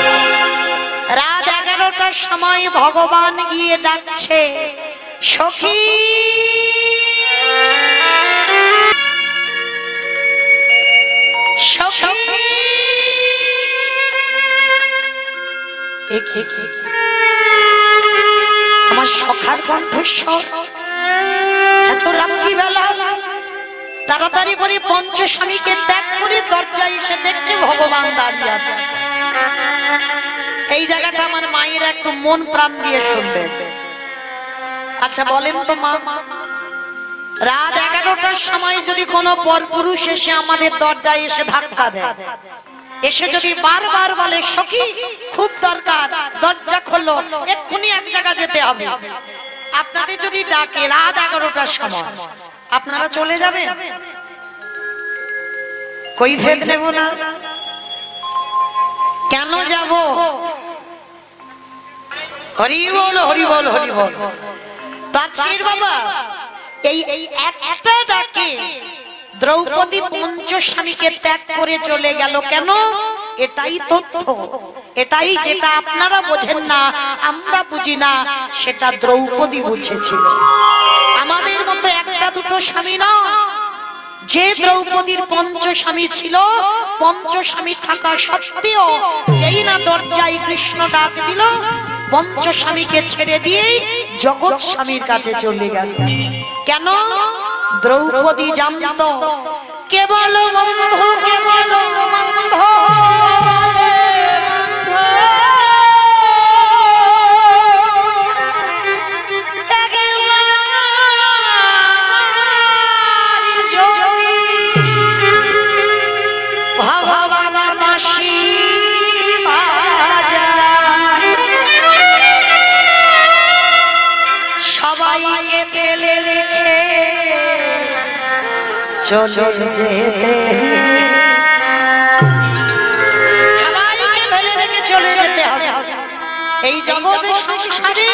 রাত 11টার সময় ভগবান গিয়ে ডাকছে সখী। আমার সখার কণ্ঠস্বর। এত রাত্রিবেলা তাড়াতাড়ি করে পঞ্চস্বামীকে ত্যাগ করে দরজায় এসে দেখছে ভগবান দাঁড়িয়ে আছে। এই জায়গাটা আমার মায়ের একটু মন প্রাণ দিয়ে শুনবেন। আচ্ছা বলেন তো মা, রাত 11টার সময় যদি কোনো পরপুরুষ এসে আমাদের দরজায় এসে ধাক্কা দেয়, এসে যদি বারবার বলে সখী খুব দরকার, দরজা খোলো, এক্ষুনি এক জায়গা যেতে হবে, আপনাদের যদি ডাকে রাত 11টার সময়, আপনারা চলে যাবেন? কই ফেদ নেব না? কেন যাব? হরি বল হরি বল হরি বল। তার বাবা এই একটা ডাকে দ্রৌপদী পঞ্চস্বামীকে ত্যাগ করে চলে গেল কেন? এটাই তথ্য, এটাই যেটা আপনারা বোঝেন না, আমরা বুঝি না, সেটা দ্রৌপদী বুঝেছিল। আমাদের মতো একটা দুটো স্বামী না, যে দ্রৌপদীর পঞ্চস্বামী ছিল, পঞ্চস্বামী থাকা সত্ত্বেও যেই না দরজায় কৃষ্ণ ডাক দিল, পঞ্চস্বামীকে ছেড়ে দিয়ে জগৎ স্বামীর কাছে চলে গেল। কেন? দ্রৌপদী জানতো কেবল বন্ধু, কেবল বন্ধু, সবাইকে ফেলে রেখে চলে যেতে, সবাইকে ফেলে রেখে চলে যেতে হবে। এই জগতের সংসারে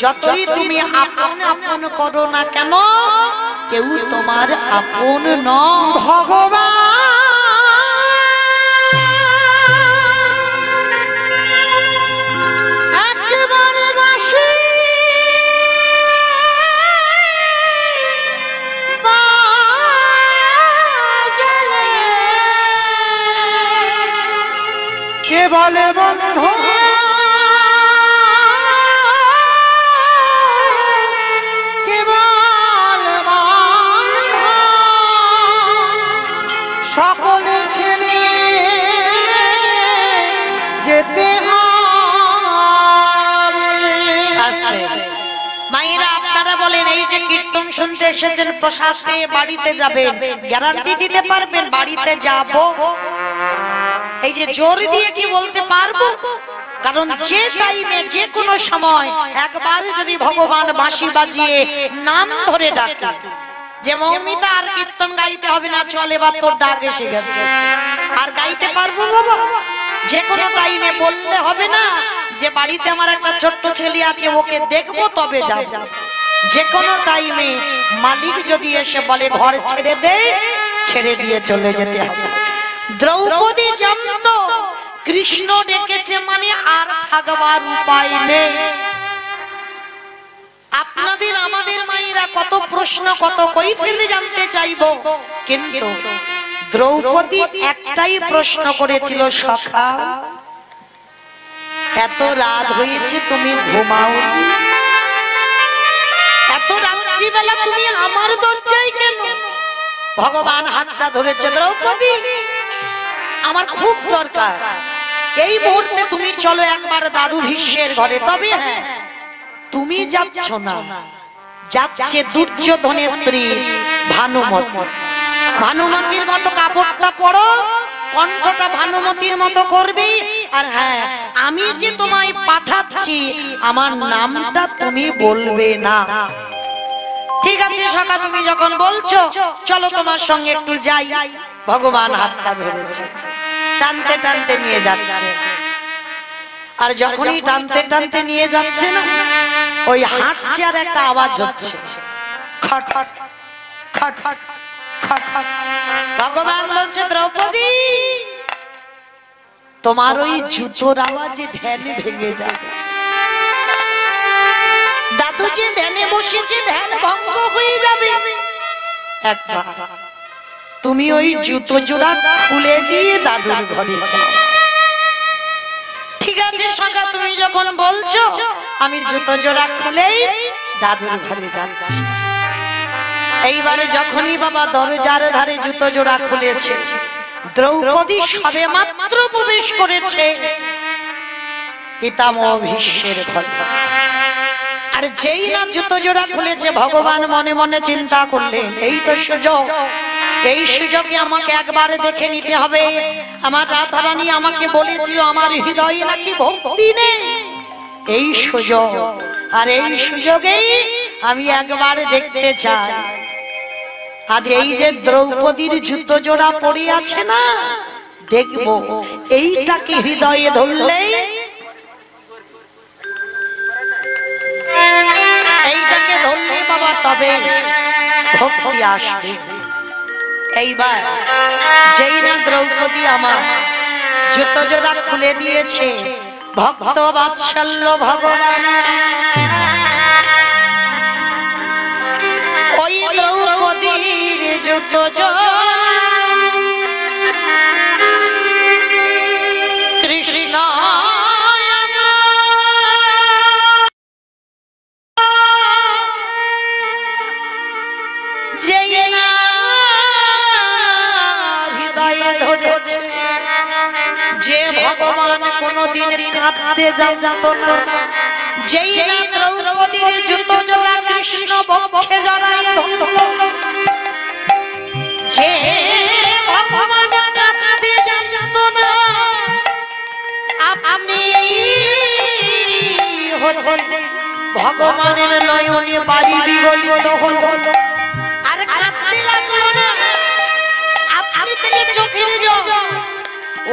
যতই তুমি আপন আপন করো না কেন, কেউ তোমার আপন নয়। ভগবান বলে বন্ধু কেবল সকলে ছেড়ে যেতে হবে। মায়েরা আপনারা বলেন, এই যে কীর্তন শুনতে এসেছেন, প্রসাদ পেয়ে বাড়িতে যাবেন, গ্যারান্টি দিতে পারবেন বাড়িতে যাব? এই যে জোর দিয়ে কি বলতে পারবো? কারণ যে টাইমে যে কোনো সময় একবার যদি ভগবান বাঁশি বাজিয়ে নাম ধরে ডাকে যে মৌমিতা আর কীর্তন গাইতে হবে না, চলে বা তোর ডাক এসে গেছে, আর গাইতে পারবো বাবা? যে কোনো টাইমে বলতে হবে না যে বাড়িতে আমার একটা ছোট্ট ছেলে আছে, ওকে দেখবো তবে যাব। যে কোনো টাইমে মালিক যদি এসে বলে ঘর ছেড়ে দে, ছেড়ে দিয়ে চলে যেতে হবে। দ্রৌপদী জানতো কৃষ্ণ ডেকেছে মানে আর থাকবার উপায় নেই। আপনাদের আমাদের মায়েরা কত প্রশ্ন, কত কৈফিয়ত জানতে চাইবো, কিন্তু দ্রৌপদী একটাই প্রশ্ন করেছিল, সখা এত রাত হয়েছে তুমি ঘুমাও, এত রাত্রিবেলা তুমি আমার দরজায় কেন? ভগবান হাতটা ধরেছে, দ্রৌপদী আমার খুব দরকার, এই মুহূর্তে তুমি চলো একবার দাদু ভীষ্মের ঘরে। তবে হ্যাঁ, তুমি যাচ্ছ না, যাচ্ছে দুর্যোধনের স্ত্রী ভানুমতি। ভানুমতির মতো কাপড়টা পরো, কণ্ঠটা ভানুমতির মতো করবে। আর হ্যাঁ, আমি যে তোমায় পাঠাচ্ছি আমার নামটা তুমি বলবে না। ঠিক আছে সখা, তুমি যখন বলছো চলো তোমার সঙ্গে একটু যাই। ভগবান হাতটা ধরেছে, টানতে টানতে নিয়ে যাচ্ছে। আর যখনই টানতে টানতে নিয়ে যাচ্ছে না, ওই হাঁটছে আর একটা আওয়াজ হচ্ছে, খট খট খট খট খট খট। ভগবান বলছে দ্রৌপদী, তোমার ওই জুতোর আওয়াজে ধ্যান ভেঙে যাবে। দাদু যে ধ্যানে বসেছে, ধ্যান ভঙ্গ হয়ে যাবে। একবার তুমি ওই জুতো জোড়া খুলে দিয়ে দাদুর ঘরে যাও। ঠিক আছে সখা, তুমি যখন বলছো আমি জুতো জোড়া খুলেই দাদুর ঘরে যাচ্ছি। এইবারে যখনই বাবা দরজার ধারে জুতো জোড়া খুলেছে, দ্রৌপদী সবে মাত্র প্রবেশ করেছে পিতামহ ভীষ্মের ঘরে। আর যেই না জুতো জোড়া খুলেছে, ভগবান মনে মনে চিন্তা করলেন এই তো সুযোগ, এই সুযোগে আমাকে একবার দেখে নিতে হবে। আমার রাধারানী আমাকে বলেছিল আমার হৃদয়ে নাকি ভক্তি নেই, এই সুযোগ, আর এই সুযোগেই আমি একবার দেখতে চাই। আজ এই যে দ্রৌপদীর জুতো জোড়া পড়ে আছে না, দেখবো এইটাকে হৃদয়ে ধরলে, এইটাকে ধরলে বাবা তবে ভক্তি আসবে। এইবার যেই না দ্রৌপদী আমার জুতো জোড়া খুলে দিয়েছে, ভক্ত বাৎসল্য ভগবান ওই দ্রৌপদীর জুতো জোড়া কৃষ্ণ যে ভগবান কোনদিন কাঁদতে জানত না, যেই না দ্রৌপদীর জুতো জোড়া কৃষ্ণ বক্ষে জড়ায় ধরল, যে ভগবান কাঁদতে জানত না, আপনি ভগবানের নয়নে বাড়ি বিগলিত হল, আর কাঁদতে লাগলো না। আপনি থেকে চোখের জল,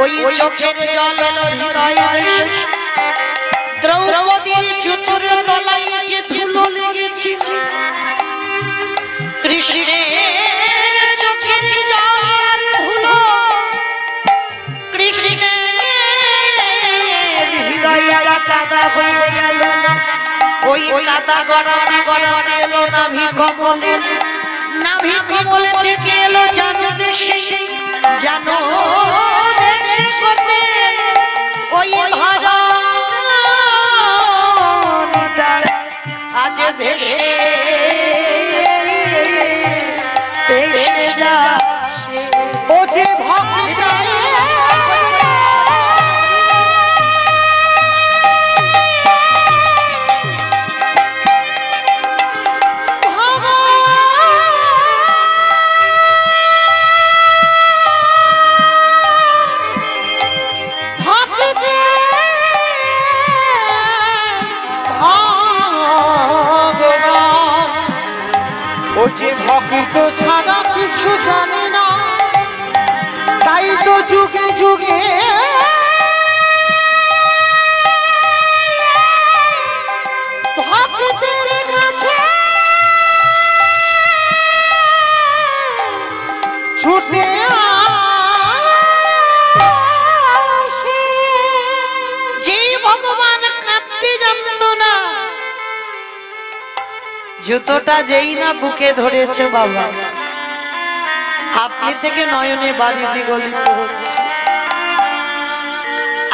ওই চোখের জল এলো হৃদয়ে। দ্রৌপদীর জুতোর তলায় যে ধুলো লেগেছে, কৃষ্ণের চোখের জল আর ধুলো, কৃষ্ণের হৃদয়টা কাদা হয়ে গেল। ওই কাদা গড়াতে গড়াতে এলো নাভি কমলে, নাভি কমলে থেকে এলো জানো দেশে, জানো দেশে করতে ওই ভারতটা আজ দেশে দেশে যাচ্ছে। ও যে ভক্ত
যে ভক্ত ছাড়া কিছু জানে না, তাই তো যুগে যুগে ভক্তের কাছে ছুটে আসে।
যে ভগবান কাঁদতে জানত না, জুতোটা যেই না বুকে ধরেছে বাবা, আপনি থেকে নয়নে বাড়ি বিগলিত হচ্ছে।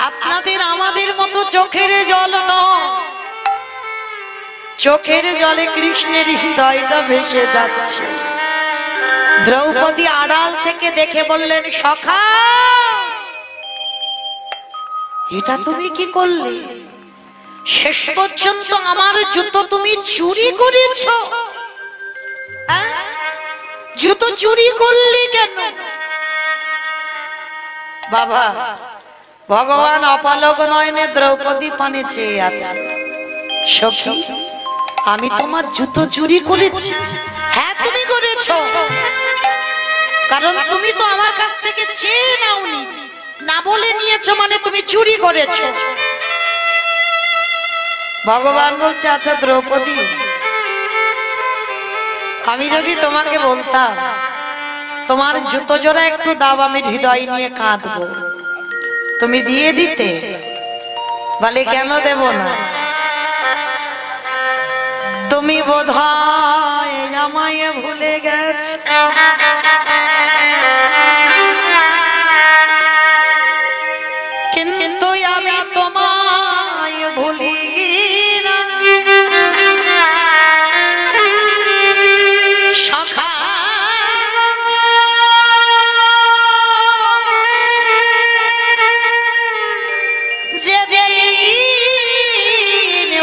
আপনাদের আমাদের মতো চোখের জল নয়, চোখের জলে কৃষ্ণের হৃদয়টা ভেসে যাচ্ছে। দ্রৌপদী আড়াল থেকে দেখে বললেন সখা, এটা তুমি কি করলে? শেষ পর্যন্ত আমার জুতো তুমি চুরি করেছ? জুতো চুরি করলি কেন? বাবা, ভগবান অপালক নয়নে দ্রৌপদী পানে চেয়ে আছে। সখী, আমি তোমার জুতো চুরি করেছি? হ্যাঁ, তুমি করেছো, কারণ তুমি তো আমার কাছ থেকে চেয়ে নাওনি, না বলে নিয়েছো, মানে তুমি চুরি করেছো। ভগবান বলছে, আচ্ছা দ্রৌপদী, আমি যদি তোমাকে বলতাম তোমার জুতো জোড়া একটু দাও, আমি হৃদয় নিয়ে কাঁদবো, তুমি দিয়ে দিতে? বলে, কেন দেব না? তুমি বোধহয় আমায় ভুলে গেছো, কিন্তু আমি তোমায় ভুলি না। সখা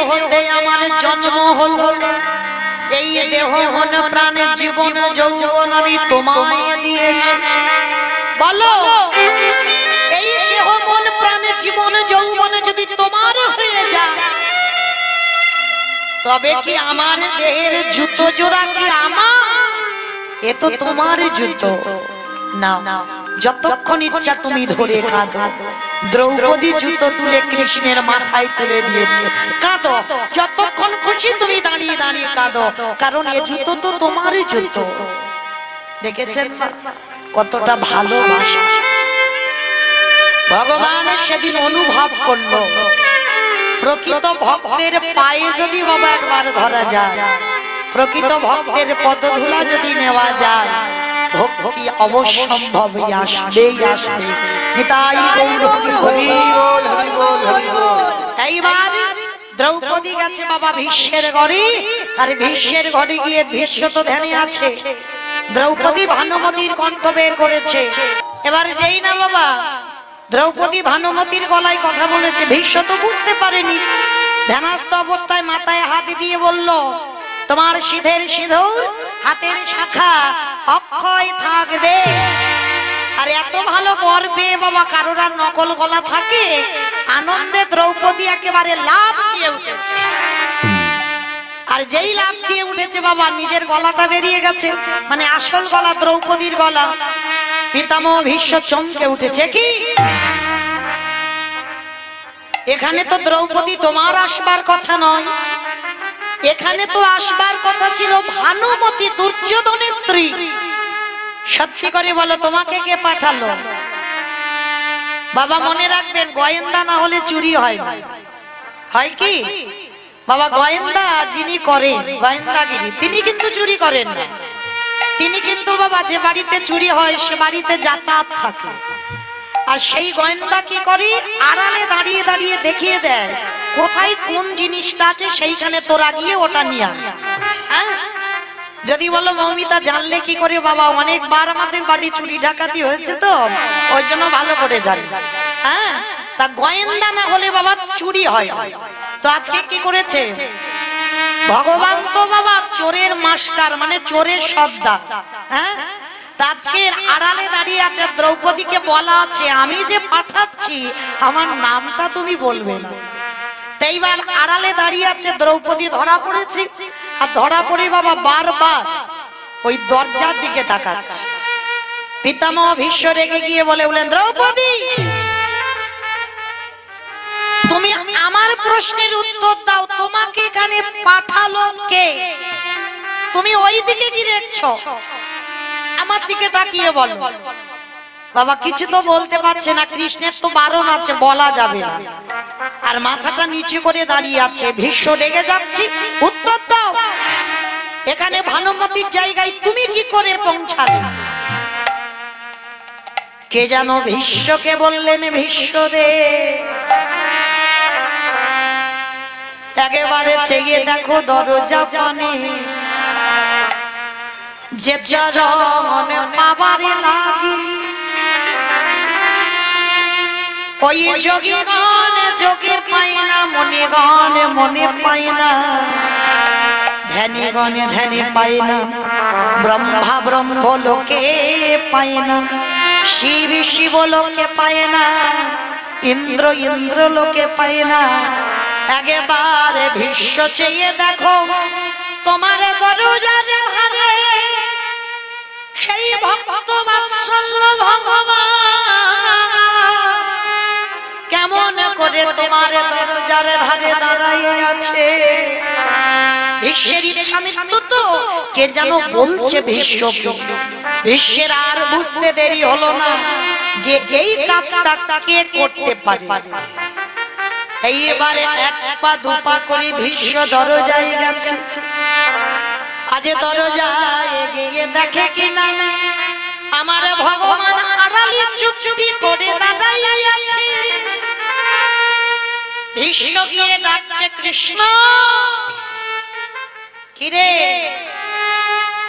হতে আমার জন্ম হলো, এই দেহ মন প্রাণ জীবন যৌবন আমি তোমায় দিয়েছি। বলো, এই দেহ মন প্রাণ জীবন যৌবন যদি তোমার হয়ে যায়, তবে কি আমার দেহের জুতো জোড়া কি আমার? এ তো তোমার জুতো না, যতক্ষণ ইচ্ছা তুমি ধরে কাঁদো। দ্রৌপদী জুতো তুলে কৃষ্ণের মাথায় তুলে দিয়েছে, কাঁদো, যতক্ষণ খুশি তুমি দাঁড়িয়ে দাঁড়িয়ে কাঁদো, কারণ এ জুতো তো তোমার জুতো। দেখেছেন কতটা ভালোবাসা ভগবান সেদিন অনুভব করলো। প্রকৃত ভক্তের পায়ে যদি বাবা একবার ধরা যায়, প্রকৃত ভক্তের পদধূলা যদি নেওয়া যায়, ভক্তি অবশ্যম্ভাবী আসবেই আসবে। এইবার দ্রৌপদী গেছে বাবা ভীষ্মের ঘরে, আর ভীষ্মের ঘরে গিয়ে ভীষ্ম তো ধ্যানে আছে। দ্রৌপদী ভানুমতির কণ্ঠ বের করেছে। এবার যেই না বাবা দ্রৌপদী ভানুমতির গলায় কথা বলেছে, ভীষ্ম তো বুঝতে পারেনি। ধ্যানস্থ অবস্থায় মাথায় হাত দিয়ে বলল, তোমার সিধের সিঁদুর হাতের শাখা অক্ষয় থাকবে। আর এত ভালো বর পেয়ে বাবা কারোর আর নকল গলা থাকে? আনন্দে দ্রৌপদী একেবারে লাফ দিয়ে উঠেছে। আর যেই লাফ দিয়ে উঠেছে বাবা, নিজের গলাটা বেরিয়ে গেছে, মানে আসল গলা দ্রৌপদীর গলা। পিতামহ ভীষ্ম চমকে উঠেছে, কি এখানে তো দ্রৌপদী তোমার আসবার কথা নয়, এখানে তো আসবার কথা ছিল ভানুমতি, দুর্যোধনের স্ত্রী। সত্যি করে বলো, তোমাকে কে পাঠালো? বাবা মনে রাখবেন, গোয়েন্দা না হলে চুরি হয় না। হয় কি বাবা, গোয়েন্দা যিনি করেন গোয়েন্দাগিরি, তিনি কিন্তু চুরি করেন না। তিনি কিন্তু বাবা যে বাড়িতে চুরি হয় সে বাড়িতে যাতায়াত থাকে। আর সেই গোয়েন্দা কি করে, আড়ালে দাঁড়িয়ে দাঁড়িয়ে দেখিয়ে দেয় কোথায় কোন জিনিসটা আছে, সেইখানে তোরা গিয়ে ওটা নিয়ে আয়। হ্যাঁ, যদি বলো মৌমিতা জানলে কি করে? বাবা অনেকবার আমাদের বাড়ি চুরি ডাকাতি হয়েছে, তো ওই জন্য ভালো করে জানি। হ্যাঁ, তা গোয়েন্দা না হলে বাবা চুরি হয়। তো আজকে কি করেছে ভগবান? তো বাবা চোরের মাস্টার, মানে চোরের সর্দার। হ্যাঁ, আজকে আড়ালে দাঁড়িয়ে আছে। দ্রৌপদীকে বলা আছে, আমি যে পাঠাচ্ছি আমার নামটা তুমি বলবে না। এইবার আড়ালে দাঁড়িয়ে আছে দ্রৌপদী, ধরা পড়েছে। আর ধরা পড়ে বাবা বারবার ওই দরজার দিকে তাকাচ্ছে। পিতামহ ভীষ্ম রেগে গিয়ে বলেন, দ্রৌপদী তুমি আমার প্রশ্নের উত্তর দাও, তোমাকে এখানে পাঠালো কে? তুমি ওই দিকে কি দেখছো? আমার দিকে তাকিয়ে বলো। বাবা কিছু তো বলতে পারছে না, কৃষ্ণের তো বারণ আছে, বলা যাবে না। আর মাথাটা নিচু করে দাঁড়িয়ে আছে। ভীষ্ম রেগে যাচ্ছে, উত্তর দাও, এখানে ভানুমতির জায়গায় তুমি কি করে পৌঁছালে? কে জানো ভীষ্মকে বললেন, ভীষ্মদেব একেবারে চেয়ে দেখো দরজা পানে, যে চরণ পাবারে লাগি ওই যোগীগণ যোগে পাই না, মনিগণ মনে পাই না, ধ্যানীগণ ধ্যানে পাই না, ব্রহ্মা ব্রহ্মলোকে পায় না, শিব শিবলোকে পায় না, ইন্দ্র ইন্দ্রলোকে পায় না। একেবারে ভীষ্ম চেয়ে দেখো তোমার দরজার ধারে সেই ভক্ত বাৎসল্য ভগবান কেমন করে তোমার দরজার ধারে দাঁড়াইয়া আছে। ভীষ্মের ইচ্ছা মৃত্যু তো কে যেন বলছে ভীষ্ম। ভীষ্মের আর বুঝতে দেরি হলো না যে এই কাজটা কে করতে পারে। এইবারে এক পা দু পা করে ভীষ্ম দরজায় গেছে। আজ দরজায় গিয়ে দেখে কিনা আমার ভগবান আড়ালে চুপচুপি করে দাঁড়াইয়া আছে। ভীষ্ম গিয়ে ডাকছে, কৃষ্ণ কিরে,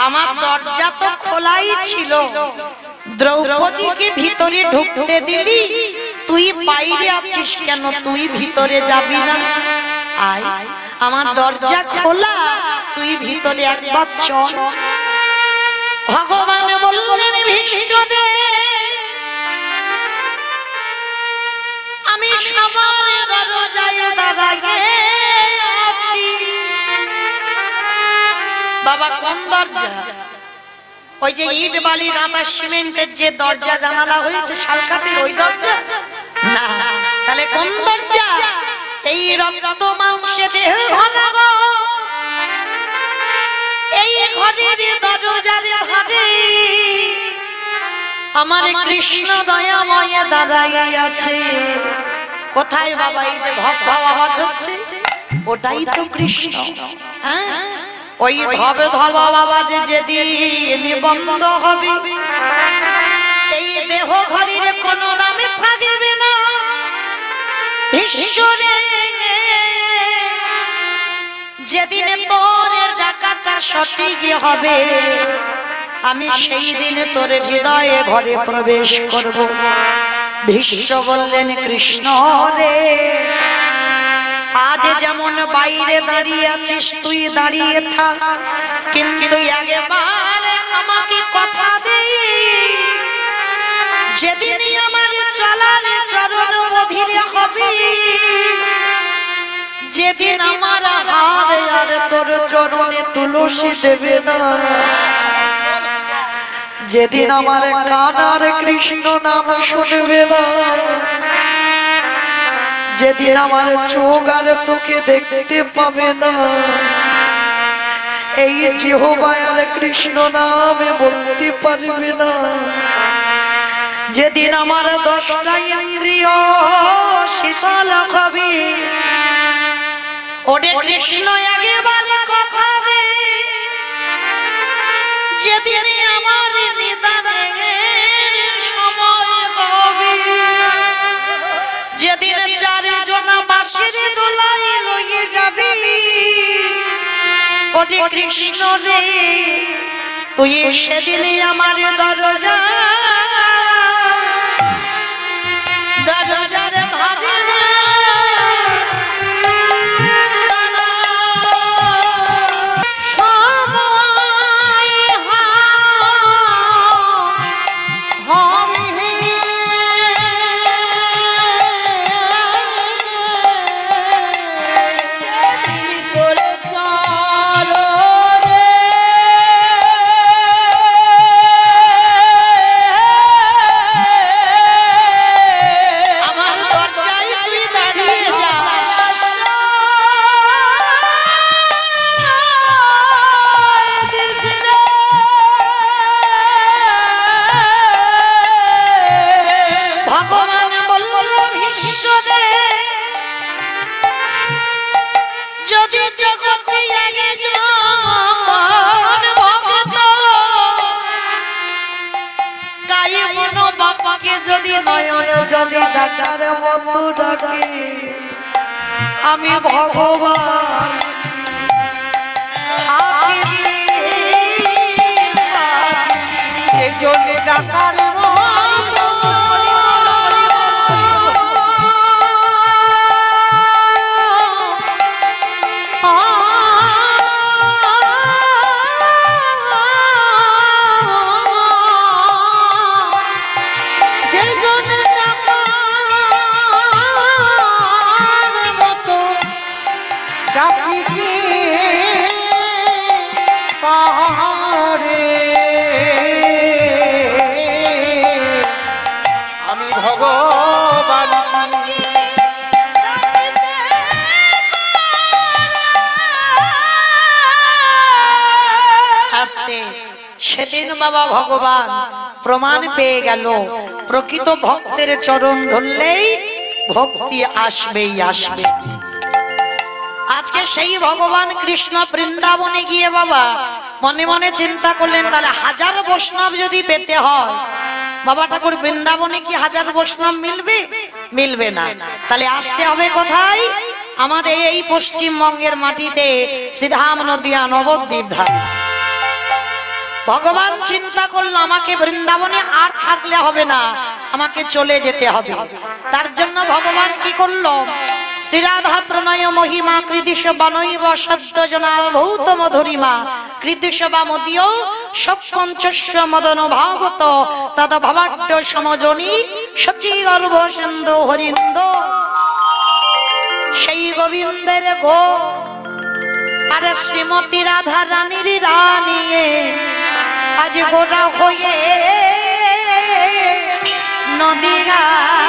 আমার দরজা তো খোলাই ছিল, দ্রৌপদীকে ভিতরে ঢুকতে দিলি, তুই বাইরে আছিস কেন? তুই ভিতরে যাবি না? আয়, আমার দরজা খোলা, তুই ভিতরে একবার চল। ভগবান বললেন, ভীষ্মদে আমি সবার দরজায় দাঁড়াইয়ে আছি। বাবা কোন দরজা? ওই যে ইট বালি গাঁথা সিমেন্টের যে দরজা জানালা হয়েছে শালকাঠের, ওই দরজা না। তাহলে কোন দরজা? এই রক্ত মাংসে দেহ ভরা গো, এই ঘরের দরজার ধারে আমার কৃষ্ণ দয়াময় দাঁড়াইয়া আছে। কোথায় বাবা? এই যে ধপ ধপ আওয়াজ হচ্ছে, ওটাই তো কৃষ্ণ। হ্যাঁ, ওই ধব ধব আওয়াজে যেদিন বন্ধ হবে, এই দেহ ঘরের কোনো নামে থাকবে না। ঈশ্বরে যেদিন তোর ডাকাটা সঠিক হবে, আমি সেই দিন তোর হৃদয়ে ঘরে প্রবেশ করব। ভীষ্ম বললেন, কৃষ্ণ রে, আজ যেমন বাইরে দাঁড়িয়ে আছিস তুই দাঁড়িয়ে থাক, কিন্তু একবার আমাকে কথা দে, যেদিনই আমার চলার চরণ বধির হবে, যেদিন আমার হাত আর তোর চরণে তুলসী দেবে না, যেদিন আমার কান আর কৃষ্ণ নাম শুনবে না, যেদিন আমার চোখ আর তোকে দেখতে পাবে না, এই জিহ্বা আর কৃষ্ণ নামে বলতে পারবে না, যেদিন আমার 10টা ইন্দ্রিয় শীতল হবে, ওরে কৃষ্ণ একেবারে কথা দে, যেদিন আমার নিদানের সময় হবে, যেদিন 4 জনা বাঁশির দোলাই লইয়ে যাবে, ওরে কৃষ্ণ রে, তুই সেদিন আমার দরজা দরজার ধারে ডাকার মতো ডাকে, আমি ভগবান
এই জন্য ডাকার ভগবান
আস্তে সেদিন বাবা ভগবান প্রমাণ পেয়ে গেল প্রকৃত ভক্তের চরণ ধরলেই ভক্তি আসবেই আসবে। আজকে সেই ভগবান কৃষ্ণ বৃন্দাবনে গিয়ে বাবা মনে মনে চিন্তা করলেন, তাহলে হাজার বৈষ্ণব যদি পেতে হয়, বাবা ঠাকুর বৃন্দাবনে কি হাজার বৈষ্ণব মিলবে? মিলবে না। তাহলে আসতে হবে কোথায়? আমাদের এই পশ্চিমবঙ্গের মাটিতে শ্রীধাম নদিয়া নবদ্বীপ ধাম। ভগবান চিন্তা করলো আমাকে বৃন্দাবনে আর থাকলে হবে না, আমাকে চলে যেতে হবে। তার জন্য ভগবান কি করলো? শ্রীরাধা প্রণয় মহিমা কৃদিশ বানৈব সদ্য জনা ভৌত মধুরিমা কৃদিশ বা মদীয় সৎপঞ্চস্য মদন ভাবত তদ ভবাঢ্য সমজনী সচি গর্ভ সিন্ধু হরিন্দ। সেই গোবিন্দের গো আর শ্রীমতী রাধা রানীর রানী আজ গোটা হয়ে নদী গালো।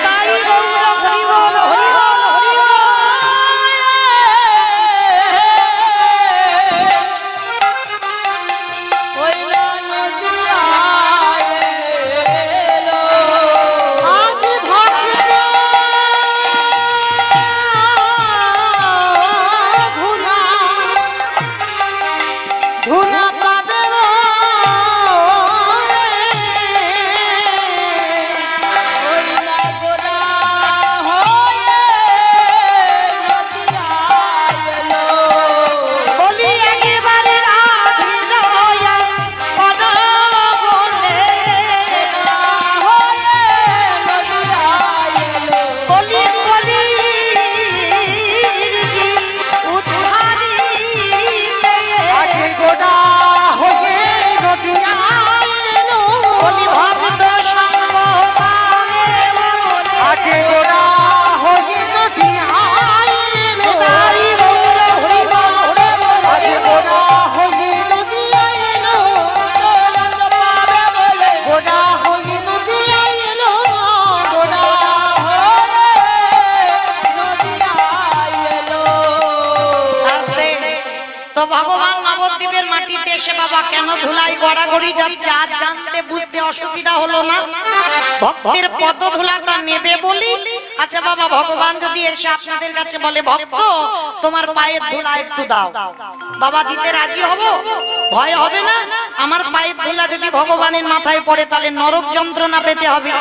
তাই গৌর হরি বল হরি বল হরি ভগবান নবদ্বীপের মাটিতে এসে বাবা কেন ধুলাই গড়াগড়ি যাচ্ছে আজ জানতে বুঝতে অসুবিধা হলো না? ভক্তের পদ ধুলাটা নেবে বলি। আচ্ছা বাবা ভগবান যদি এসে আপনাদের কাছে বলে ভক্ত তোমার পায়ের ধুলা একটু দাও, বাবা দিতে রাজি হব? ভয় হবে না? আমার পায়ের ধুলা যদি ভগবানের মাথায় পড়ে তাহলে নরক যন্ত্রণা পেতে হবে।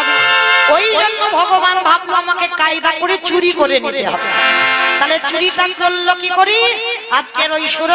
ওই জন্য ভগবান ভাবলো আমাকে কায়দা করে চুরি করে নিতে হবে। তাহলে চুরিটা করলো কি করি? আজকের ওই সুর